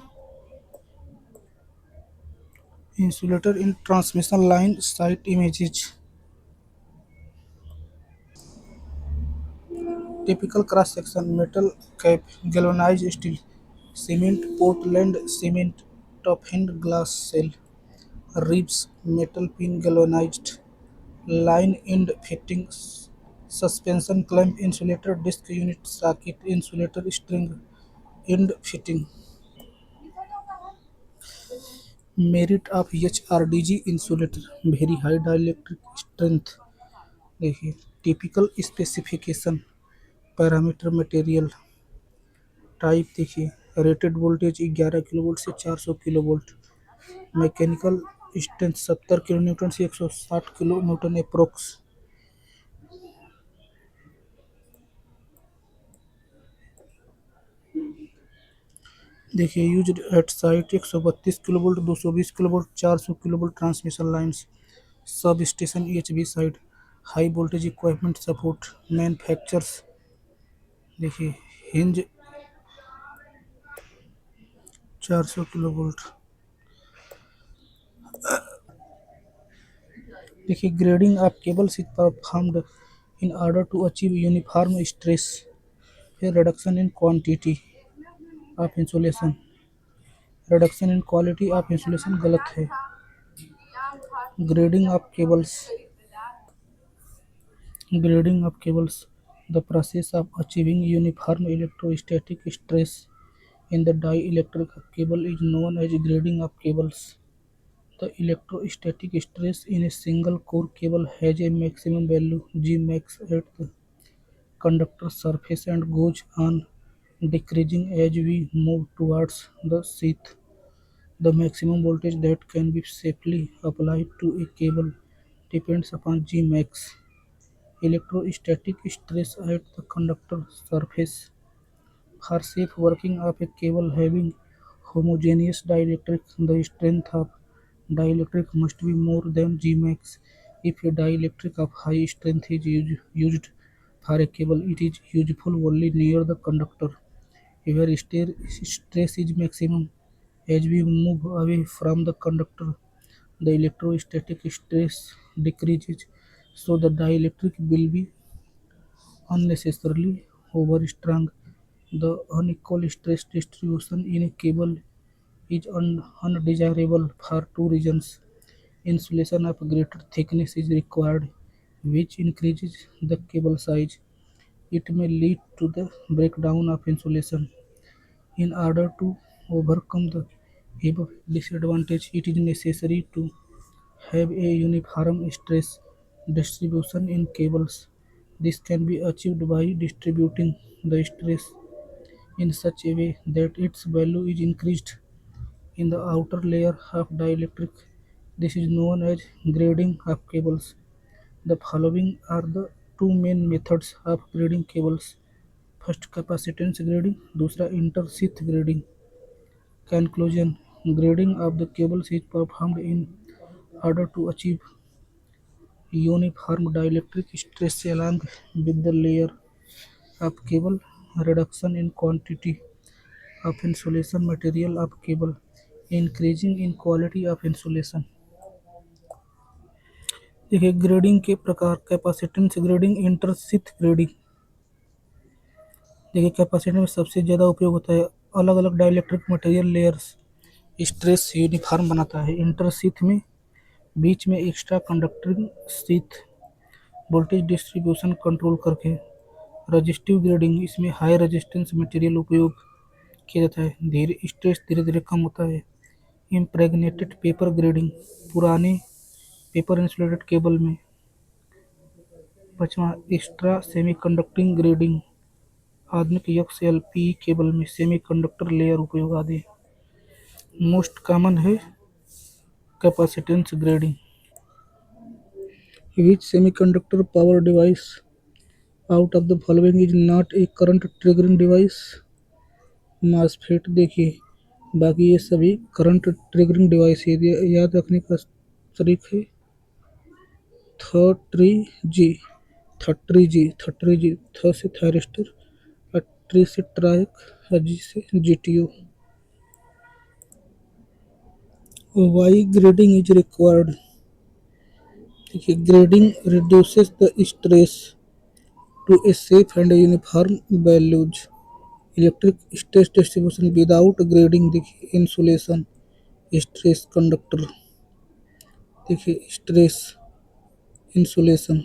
Speaker 1: insulator in transmission line site images typical cross section metal cap galvanised steel cement Portland cement toughened glass cell ribs metal pin galvanized line end fitting suspension clamp insulator disc unit socket insulator string end fitting merit of HRDG insulator very high dielectric strength देखिए typical specification parameter material type देखिए rated voltage 11 kilovolt से 400 kilovolt mechanical strength 70 kilo newton से 160 kilo newton approx देखिए used at site 132 kilovolt 220 kilovolt 400 kilovolt transmission lines sub station EHV side high voltage equipment support manufactures देखिए hinge 400 kilovolt देखिए grading of cables is performed in order to achieve uniform stress फिर reduction in quantity of insulation reduction in quality of insulation गलत है। Grading of cables grading of cables the process of achieving uniform electrostatic stress in the dielectric cable is known as grading of cables. The electrostatic stress in a single core cable has a maximum value G max at the conductor surface and goes on decreasing as we move towards the sheath. The maximum voltage that can be safely applied to a cable depends upon G max. Electrostatic stress at the conductor surface. For safe working of a cable having homogeneous dielectric, the strength of dielectric must be more than Gmax. If a dielectric of high strength is used for a cable, it is useful only near the conductor, where stress is maximum. As we move away from the conductor, the electrostatic stress decreases, so the dielectric will be unnecessarily overstrung. The unequal stress distribution in a cable is undesirable for two reasons. Insulation of greater thickness is required, which increases the cable size. It may lead to the breakdown of insulation. In order to overcome the above disadvantage, it is necessary to have a uniform stress distribution in cables. This can be achieved by distributing the stress in such a way that its value is increased in the outer layer of dielectric. This is known as grading of cables. The following are the two main methods of grading cables. First capacitance grading, दूसरा intersheath grading. Conclusion: grading of the cables is performed in order to achieve uniform dielectric stress along with the layer of cable, reduction in quantity of insulation material of cable, increasing in quality of insulation। देखिए grading के प्रकार capacitance grading intersheath grading. देखिए capacitance में सबसे ज़्यादा उपयोग होता है अलग अलग dielectric material layers stress uniform बनाता है। इंटरशीथ में बीच में extra conducting sheath voltage distribution control करके। रजिस्टिव ग्रेडिंग इसमें हाई रेजिस्टेंस मटेरियल उपयोग किया जाता है, धीरे स्ट्रेस धीरे धीरे कम होता है। इम्प्रेगनेटेड पेपर ग्रेडिंग पुराने पेपर इंसुलेटेड केबल में। पाँचवां एक्स्ट्रा सेमीकंडक्टिंग ग्रेडिंग आधुनिक XLPE केबल में सेमीकंडक्टर लेयर उपयोग आदि। मोस्ट कॉमन है capacitance grading. Which semiconductor power device out of the following is not a current triggering device? MOSFET। देखिए बाकी ये सभी करंट ट्रिगरिंग डिवाइस है, याद रखने का तरीका है। थर्ट्री जी थर्ट्री जी थ से थायरिस्टर और ट्री से ट्राइक और जी से GTO। Why grading is required. देखिए grading reduces the stress to a safe and uniform values। Electric stress distribution without grading. देखिए इंसुलेशन स्ट्रेस कंडक्टर। देखिए स्ट्रेस इंसुलेशन।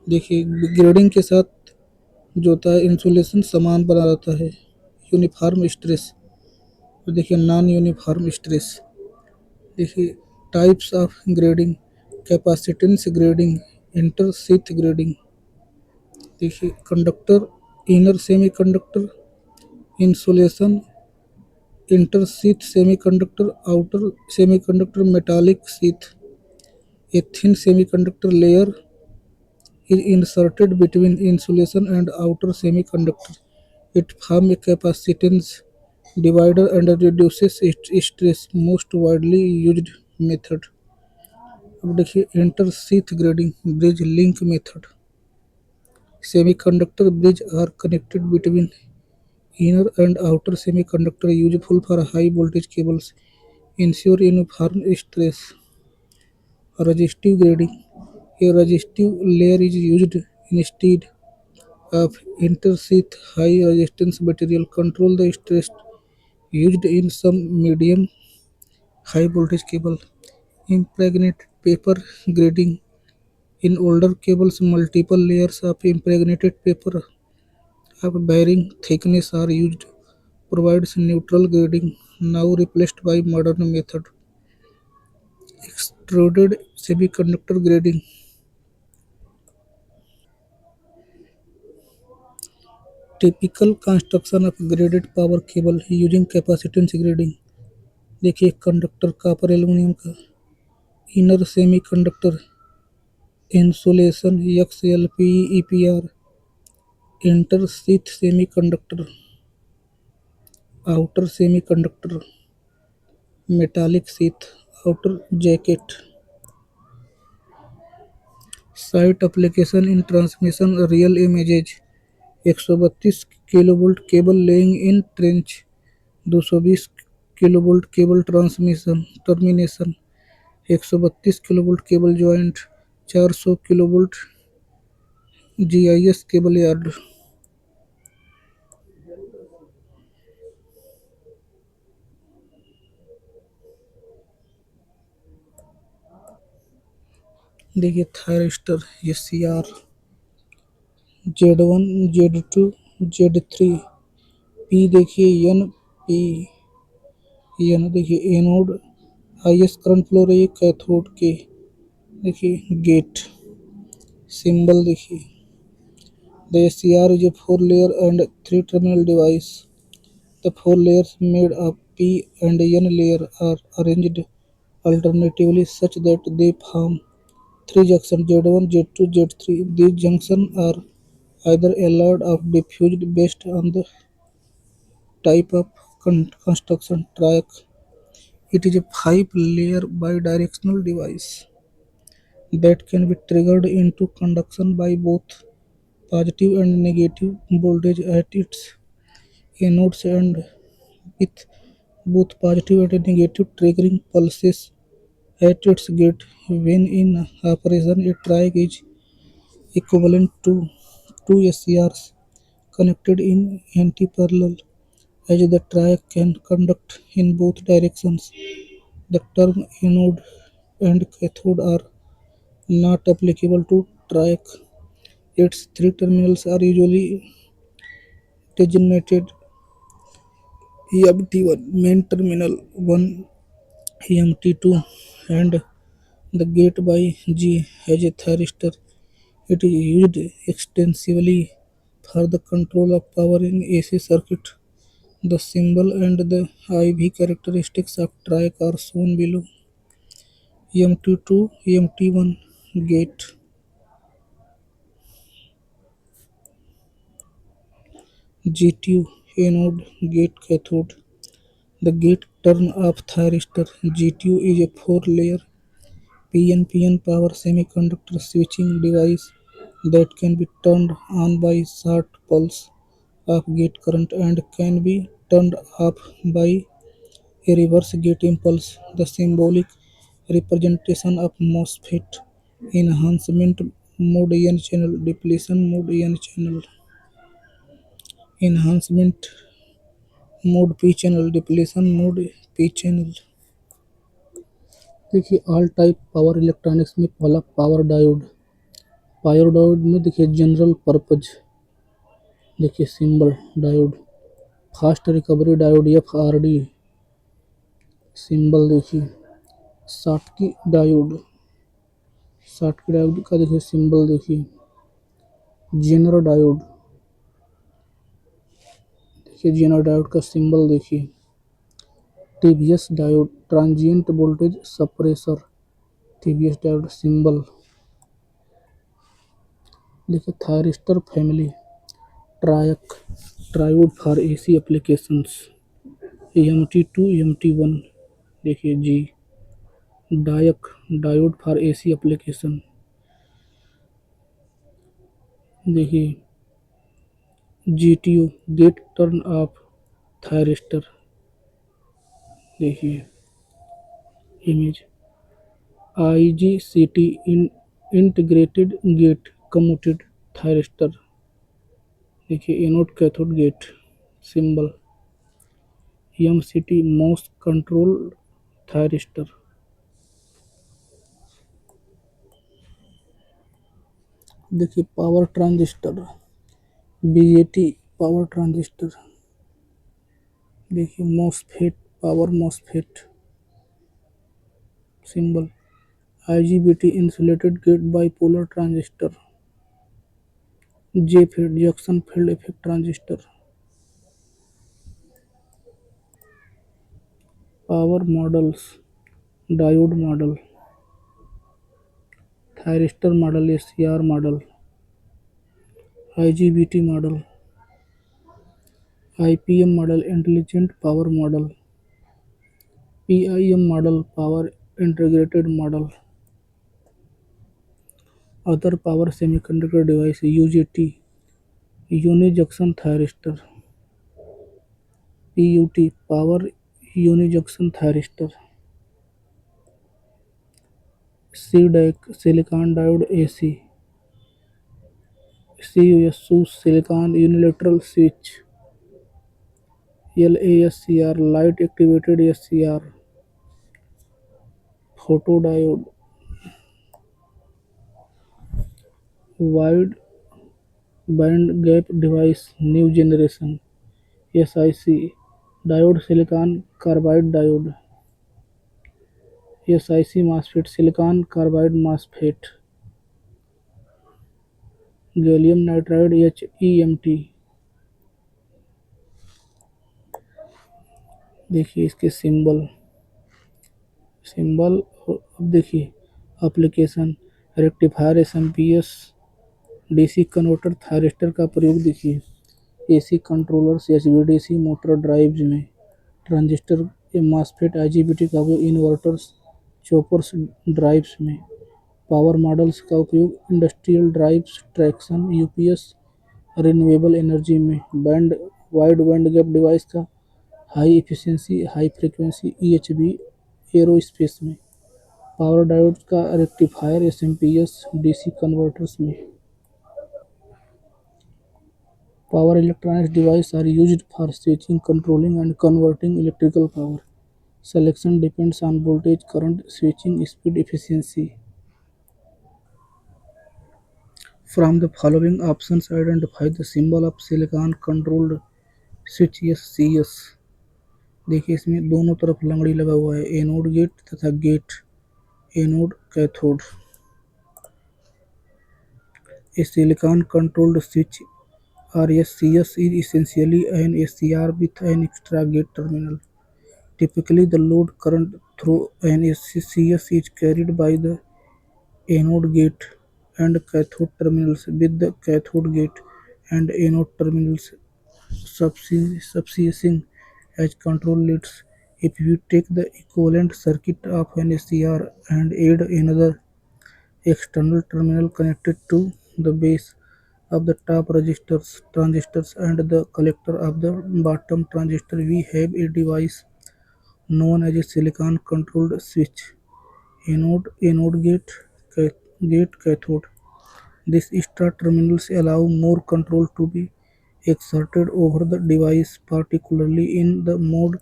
Speaker 1: देखिए ग्रेडिंग के साथ जो होता है इंसुलेशन समान बना रहता है। यूनिफॉर्म स्ट्रेस और देखिए नॉन यूनिफॉर्म स्ट्रेस। देखिए types of grading capacitance grading intersheath grading. देखिए conductor inner semiconductor insulation intersheath semiconductor outer semiconductor metallic sheath. A thin semiconductor layer is inserted between insulation and outer semiconductor. It forms a capacitance divider and reduces stress। Most widely used method। अब देखिए intersheath grading bridge link method. Semiconductor bridge are connected between inner and outer semiconductor useful for high voltage cables. Ensure uniform stress। Resistive grading: a resistive layer is used instead of intersheath high resistance material. Control the stress used in some medium high voltage cable. Impregnated paper grading: in older cables multiple layers of impregnated paper of varying thickness are used. Provides neutral grading, now replaced by modern method. Extruded semiconductor grading: typical construction of graded power cable using capacitance grading। देखिए conductor copper aluminium का। Inner semiconductor insulation XLPE EPR। Inter sheath semiconductor outer semiconductor metallic sheath outer jacket. Site application in transmission real images 132 kilovolt cable laying in trench. 220 kilovolt cable transmission termination. 132 kilovolt cable joint. 400 kilovolt GIS cable yard. देखिए thyristor SCR Z1 Z2 Z3। P देखिए N देखिए anode IS current flow रही है cathode के। देखिए gate symbol देखिए। The SCR is a four-layer and three-terminal device. The four layers made of P and N layer are arranged alternatively such that they form three junctions Z1, Z2, Z3. These junctions are either alloyed or diffused based on the type of construction track It is a five-layer bidirectional device that can be triggered into conduction by both positive and negative voltage at its anodes and with both positive and negative triggering pulses at its gate. When in operation, a triac is equivalent to two SCRs connected in antiparallel, as the triac can conduct in both directions. The term anode and cathode are not applicable to triac. Its three terminals are usually designated EMT1 main terminal 1, EMT2, and the gate by G as a thyristor. It is used extensively for the control of power in AC circuit. The symbol and the IV characteristics of triac are shown below. EMT2, EMT1 gate, GTU anode, gate cathode. The gate turn-off thyristor GTU is a four-layer PNPN power semiconductor switching device that can be turned on by short pulse of gate current and can be turned off by a reverse gate impulse. The symbolic representation of MOSFET enhancement mode N channel, depletion mode N channel, enhancement mode P channel, depletion mode P channel. देखिए all type power electronics में पहला power diode में देखिए general purpose, देखिए symbol diode, fast recovery diode FRD, symbol देखिए Schottky diode का देखिए symbol देखिए जेनर डायोड, देखिए जेनर डायोड का सिंबल देखिए TVS diode, transient voltage suppressor, TVS diode symbol देखिए thyristor family, triac triode for AC applications, EMT2 EMT1 देखिए G, diac diode for AC application, देखिए GTU gate turn off thyristor, देखिए image IGCT integrated gate commutated thyristor, देखिए anode cathode gate symbol MCT MOS control thyristor, देखिए power transistor BJT power transistor, देखिए MOSFET power MOSFET symbol IGBT insulated gate bipolar transistor, JFET junction field effect transistor, power models diode model, thyristor model SCR model, IGBT model, IPM model intelligent power model, PIM model power integrated model, other power semiconductor device UJT unijunction thyristor, PUT power unijunction thyristor, CDAC silicon diode AC, CUS silicon unilateral switch, LASCR light activated SCR, photodiode, wide band gap device new generation SiC, diode silicon carbide diode, SiC MOSFET silicon carbide MOSFET, gallium nitride HEMT, देखिए इसके symbol अब देखिए application rectifier SMPS DC converter thyristor का प्रयोग देखिए AC controllers HVDC motor drives में, transistor ये MOSFET IGBT का उपयोग इन्वर्टर्स, चॉपर्स, ड्राइव्स में। पावर मॉडल्स का उपयोग industrial drives, traction, UPS, renewable energy में। Band wide band gap device का high efficiency, high frequency EHV aerospace में। पावर डायोड का रेक्टिफायर एसएमपीएस डीसी कन्वर्टर्स में। Power electronics devices are used for switching, controlling, and converting electrical power. Selection depends on voltage, current, switching speed, efficiency. From the following options, identify the symbol of silicon controlled switch SCS. देखिए इसमें दोनों तरफ लंगड़ी लगा हुआ है, anode gate तथा gate, anode cathode. A silicon controlled switch or SCS is essentially an SCR with an extra gate terminal. Typically, the load current through an SCS is carried by the anode gate and cathode terminals, with the cathode gate and anode terminals subsisting as control leads. If you take the equivalent circuit of an SCR and add another external terminal connected to the base of the top transistors and the collector of the bottom transistor, we have a device known as a silicon controlled switch. Anode gate cathode. These extra terminals allow more control to be exerted over the device, particularly in the mode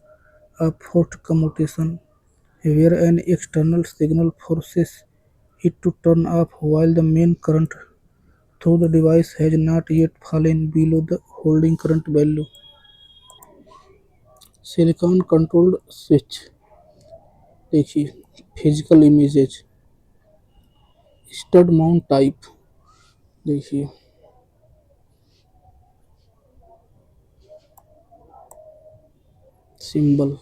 Speaker 1: of hot commutation, where an external signal forces it to turn off while the main current through the device has not yet fallen below the holding current value. Silicon controlled switch देखिए physical images stud mount type देखिए symbol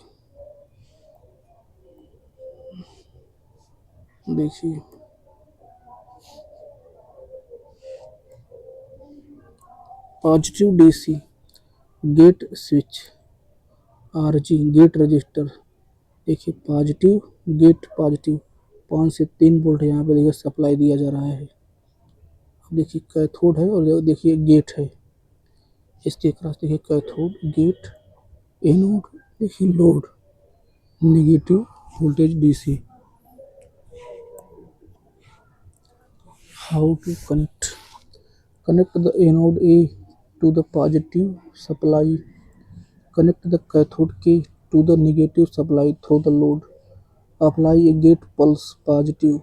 Speaker 1: देखिए positive DC gate switch RG gate resistor देखिए positive gate positive 5 से 3 volt यहाँ पे देखिए supply दिया जा रहा है। अब देखिए कैथोड है और देखिए गेट है, इसके क्रॉस देखिए कैथोड गेट एनोड देखिए load negative voltage DC. How to connect the anode A to the positive supply. Connect the cathode K to the negative supply through the load. Apply a gate pulse positive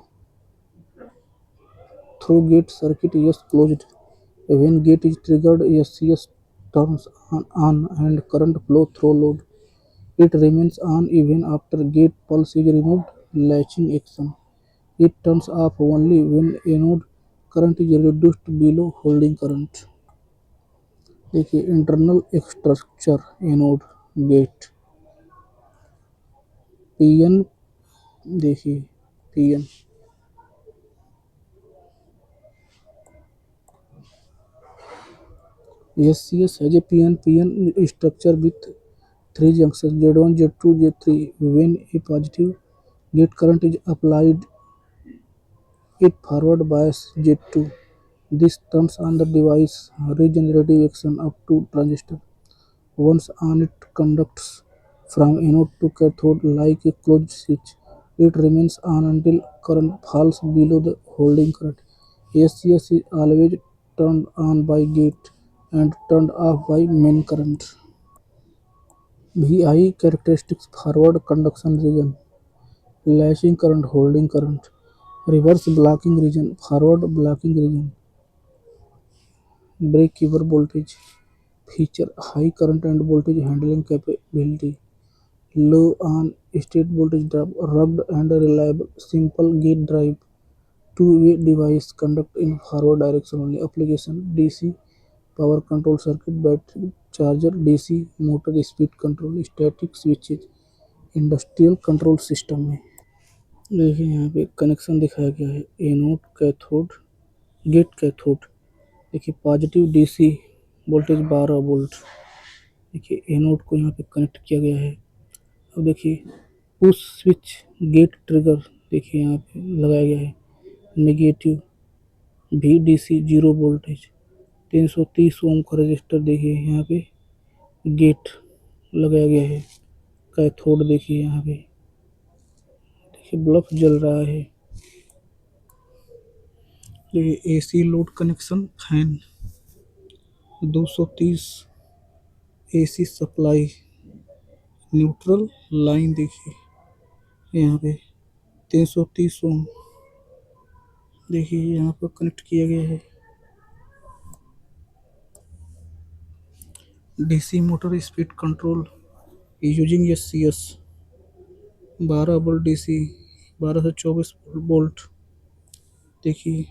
Speaker 1: through gate circuit is closed. When gate is triggered, SCS turns on and current flow through load. It remains on even after gate pulse is removed. Latching action. It turns off only when anode current is reduced below holding current. देखिए internal structure anode gate PN देखिए PN SCS है J PN structure with 3 junctions Z1 Z2 Z3 when a positive gate current is applied it forward bias Z2. This turns on the device regenerative action up to transistor. Once on it conducts from anode to cathode like a closed switch. It remains on until current falls below the holding current. SCS is always turned on by gate and turned off by main current. VI characteristics forward conduction region, latching current, holding current, reverse blocking region, forward blocking region, breakever voltage. Feature high current and voltage handling capability. Low on state voltage drop, rugged and reliable, simple gate drive, two-way device, conduct in forward direction only. Application DC power control circuit, battery charger, DC motor speed control, static switches, industrial control system में। देखिए यहाँ पे connection दिखाया गया है anode cathode gate cathode. देखिए positive DC voltage 12 volt. देखिए anode को यहाँ पे कनेक्ट किया गया है अब देखिए पुश स्विच गेट ट्रिगर, देखिए यहाँ पे लगाया गया है। नेगेटिव VDC 0 वोल्टेज, 330 ओम का रजिस्टर देखिए यहाँ पे गेट लगाया गया है। कैथोड देखिए यहाँ पे, देखिए बल्ब जल रहा है। देखिए AC load connection fan, 230 AC supply, neutral line देखिए यहाँ पे 330 ओम, देखिए यहाँ पर कनेक्ट किया गया है। DC motor speed control using SCS, 12 volt DC, 12 से 24 वोल्ट। देखिए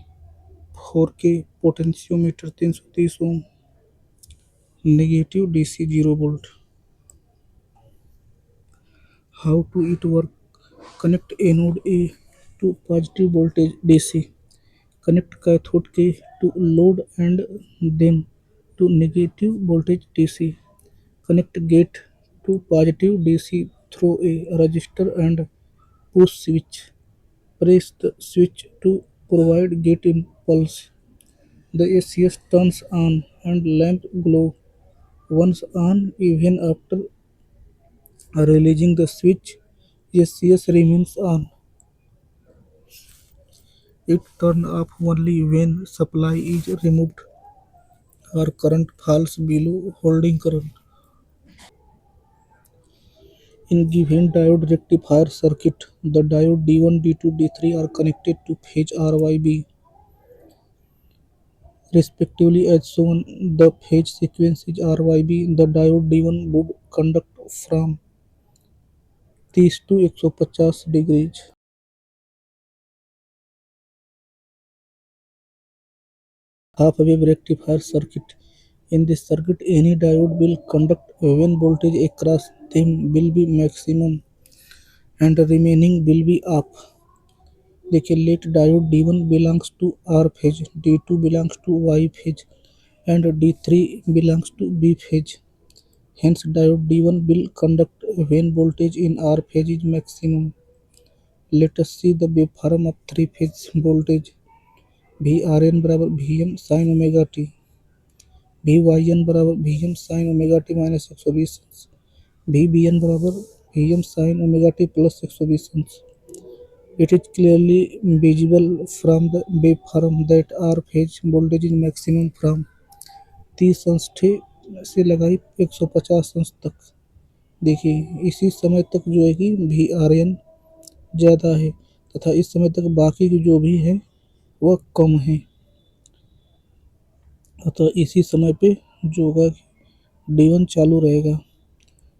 Speaker 1: 4K potentiometer, 330 ohm, negative DC 0 volt. How to it work, connect anode A to positive voltage DC, connect cathode K to load and then to negative voltage DC, connect gate to positive DC through a resistor and push switch, press the switch to provide gate impulse, the ACS turns on and lamp glow once on. Even after releasing the switch, ACS remains on. It turns off only when supply is removed or current falls below holding current. In given diode rectifier circuit, the diode D1, D2, D3 are connected to phase RYB respectively as shown. The phase sequence is RYB. The diode D1 would conduct from 30 to 150 degrees. Half wave rectifier circuit. In this circuit, any diode will conduct when voltage across them will be maximum and remaining will be up. देखिए let diode D1 belongs to R phase, D2 belongs to Y phase and D3 belongs to B phase. Hence diode D1 will conduct when voltage in R phase is maximum. Let us see the waveform of three phase voltage. VRN बराबर Vm sin omega t, VYN बराबर Vm sin omega t minus 120, VBN बराबर Vm sin omega t plus 120. It is clearly visible from the waveform that R phase voltage is maximum from 30 अंश से लगाई 150 अंश तक। देखिए इसी समय तक जो है कि VRN ज़्यादा है तथा इस समय तक बाकी की जो भी है वह कम है। अतः इसी समय पे जो होगा D1 चालू रहेगा।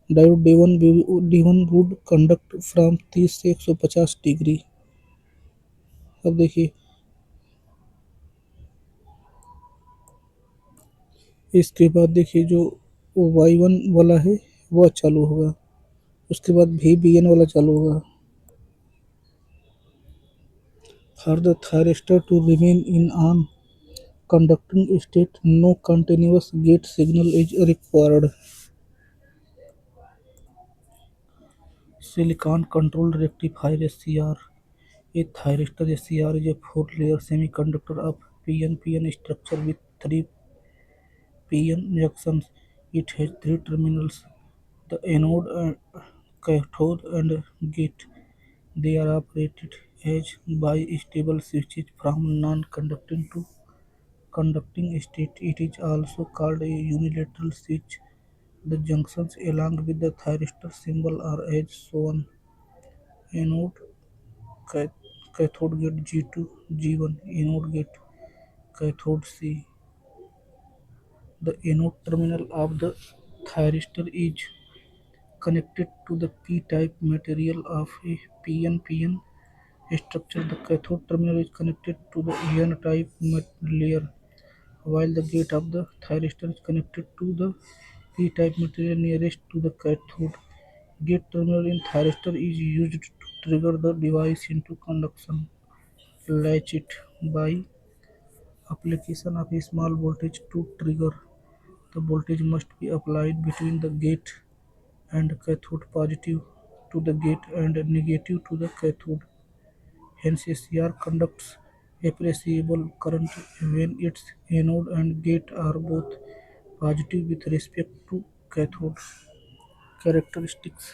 Speaker 1: Diode D1 would conduct from 30 से 150 डिग्री। अब देखिए इसके बाद देखिए जो Y1 वाला है वह चालू होगा, उसके बाद VBN वाला चालू होगा। For the thyristor to remain in on conducting state, no continuous gate signal is required. Silicon controlled rectifier SCR. A thyristor SCR is a four-layer semiconductor of PN-PN structure with three PN junctions. It has three terminals: the anode, cathode, and gate. They are operated as bistable switches from non-conducting to conducting state. It is also called a unilateral switch. The junctions along with the thyristor symbol are as shown: anode, cathode gate G2, G1, anode gate, cathode C. The anode terminal of the thyristor is connected to the p-type material of a PN-PN structure. The cathode terminal is connected to the n-type layer, while the gate of the thyristor is connected to the p-type material nearest to the cathode. Gate terminal in thyristor is used to trigger the device into conduction. Latch it by application of a small voltage to trigger. The voltage must be applied between the gate and cathode positive. to the gate and negative to the cathode. Hence, SCR conducts appreciable current when its anode and gate are both positive with respect to cathode. Characteristics: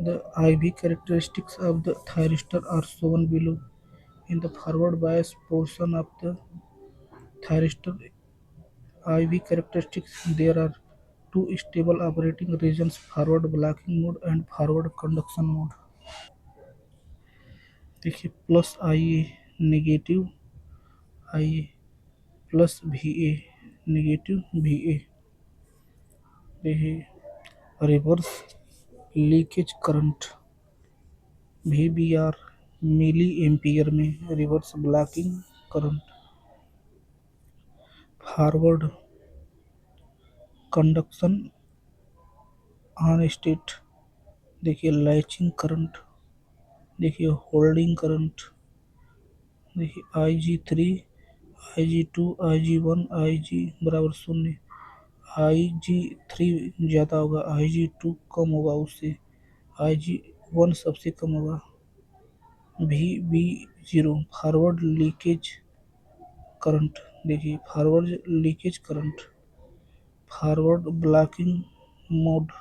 Speaker 1: the IV characteristics of the thyristor are shown below. In the forward bias portion of the thyristor IV characteristics, there are two stable operating regions: forward blocking mode and forward conduction mode. देखिए plus I A negative I A plus V A negative V A. देखिए reverse leakage current V B R milliampere में। Reverse blocking current forward conduction on state. देखिए latching current, देखिए holding current, देखिए IG3 IG2 IG1 IG बराबर शून्य। IG3 ज़्यादा होगा, IG2 कम होगा उससे, IG1 सबसे कम होगा। VB0 forward leakage current. देखिए forward leakage current, forward blocking mode.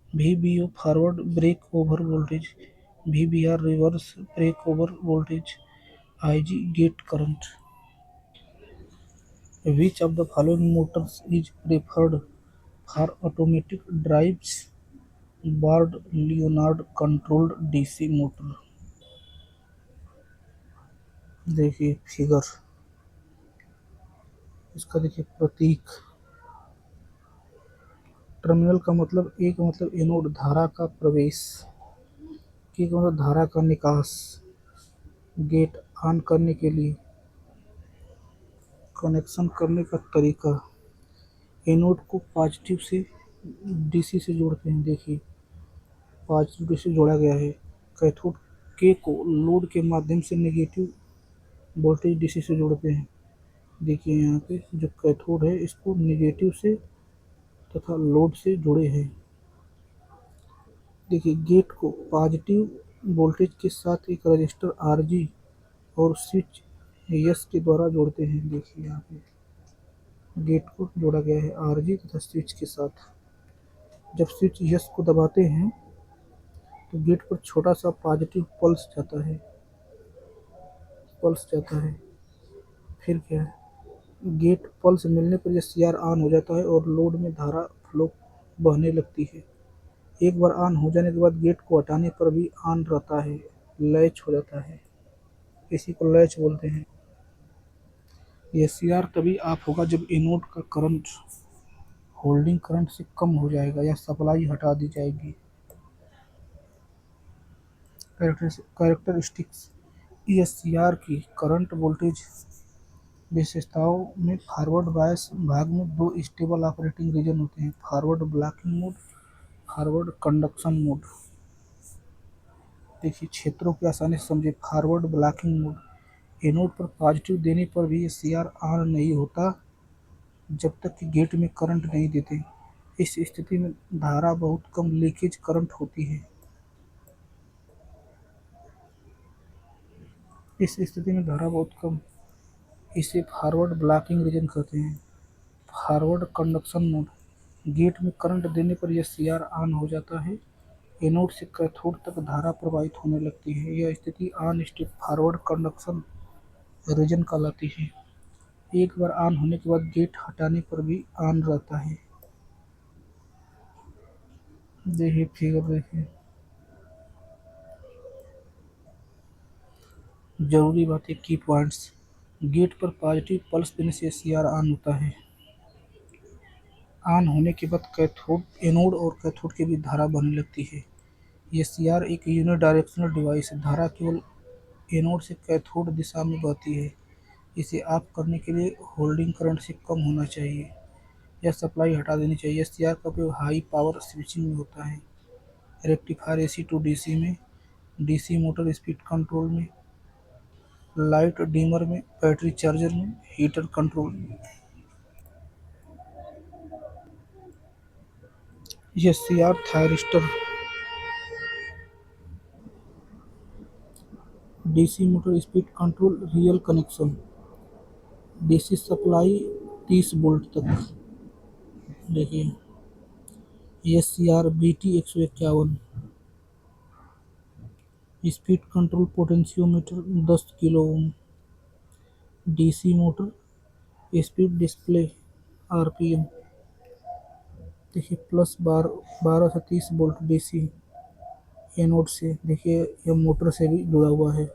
Speaker 1: VBO forward break over voltage, VBR reverse break over voltage. IG gate current. Which of the following motors is preferred for automatic drives? Bard Leonard controlled DC motor. देखिए figure, इसका देखिए प्रतीक। Terminal का मतलब एक मतलब anode धारा का प्रवेश, की का मतलब धारा का निकास। गेट ऑन करने के लिए कनेक्शन करने का तरीका, एनोड को पॉजिटिव से डीसी से जोड़ते हैं। देखिए पॉजिटिव डीसी जोड़ा गया है। कैथोड के को लोड के माध्यम से नेगेटिव वोल्टेज डीसी से जोड़ते हैं। देखिए यहाँ पे जो कैथोड है इसको नेगेटिव से तथा लोड से जुड़े हैं। देखिए गेट को पॉजिटिव वोल्टेज के साथ एक रजिस्टर आरजी और स्विच एस के द्वारा जोड़ते हैं। देखिए यहाँ पे गेट को जोड़ा गया है आरजी तथा स्विच के साथ। जब स्विच एस को दबाते हैं तो गेट पर छोटा सा पॉजिटिव पल्स जाता है, पल्स जाता है। फिर क्या है, गेट पल्स मिलने पर यह सीआर ऑन हो जाता है और लोड में धारा फ्लो बहने लगती है। एक बार ऑन हो जाने के बाद गेट को हटाने पर भी ऑन रहता है, लैच हो जाता है। इसी को लैच बोलते हैं। यह सीआर तभी ऑफ होगा जब एनोड का करंट होल्डिंग करंट से कम हो जाएगा या सप्लाई हटा दी जाएगी। कैरेक्टरिस्टिक्स, यह सीआर की करंट वोल्टेज विशेषताओं में फॉरवर्ड बायस भाग में दो स्टेबल ऑपरेटिंग रीजन होते हैं: forward blocking mode, forward conduction mode. देखिए क्षेत्रों की आसानी से समझे। फॉरवर्ड ब्लॉकिंग मोड, एनोड पर पॉजिटिव देने पर भी सीआर ऑन नहीं होता जब तक कि गेट में करंट नहीं देते। इस स्थिति में धारा बहुत कम लीकेज करंट होती है। इस स्थिति में धारा बहुत कम, इसे फॉरवर्ड ब्लॉकिंग रीजन कहते हैं। फॉरवर्ड कंडक्शन मोड, गेट में करंट देने पर यह सीआर ऑन हो जाता है, एनोड से कैथोड तक धारा प्रवाहित होने लगती है। यह स्थिति on state forward conduction region कहलाती है। एक बार ऑन होने के बाद गेट हटाने पर भी ऑन रहता है। देखिए फिगर देखिए। जरूरी बातें, की पॉइंट्स। गेट पर पॉजिटिव पल्स देने से सीआर ऑन होता है। ऑन होने के बाद कैथोड एनोड और कैथोड के बीच धारा बहने लगती है। ये सीआर एक यूनिडायरेक्शनल डिवाइस है, धारा केवल एनोड से कैथोड दिशा में बहती है। इसे ऑफ करने के लिए होल्डिंग करंट से कम होना चाहिए या सप्लाई हटा देनी चाहिए। सीआर का उपयोग हाई पावर स्विचिंग में होता है, रेक्टिफायर एसी टू डीसी में, डीसी मोटर स्पीड कंट्रोल में, लाइट डिमर में, बैटरी चार्जर में, हीटर कंट्रोल में। यह CR thyristor DC motor speed control real connection, DC supply 30 volt तक। देखिए SCR BT 151, speed control potentiometer 10 kilo ohm, DC motor speed display RPM। देखिए +12 से 30 volt DC anode से। देखिए यह मोटर से भी जुड़ा हुआ है।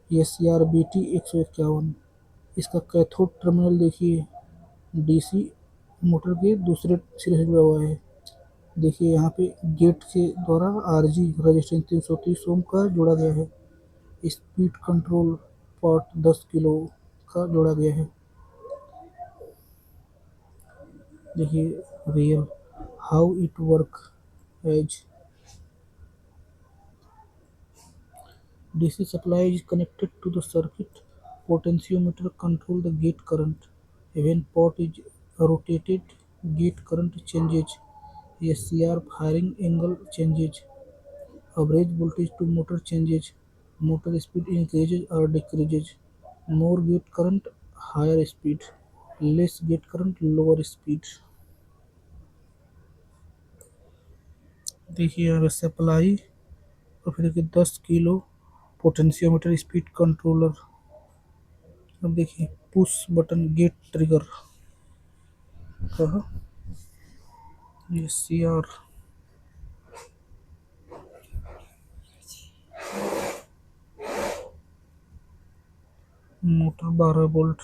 Speaker 1: SCR BT 151, इसका कैथोड टर्मिनल देखिए डीसी मोटर के दूसरे सिरे से जुड़ा हुआ है। देखिए यहाँ पे गेट के द्वारा RG रजिस्टेंस 330 ओम का जोड़ा गया है। स्पीड कंट्रोल पॉट 10 किलो का जोड़ा गया है। देखिए real how it work as DC supply is connected to the circuit. Potentiometer control the gate current. When pot is rotated, gate current changes. SCR firing angle changes. Average voltage to motor changes. Motor speed increases or decreases. More gate current, higher speed. Less gate current, lower speed। देखिए यहाँ पे supply और फिर देखिए 10 kilo potentiometer speed controller. अब देखिए push button gate trigger का SCR motor 12 volt.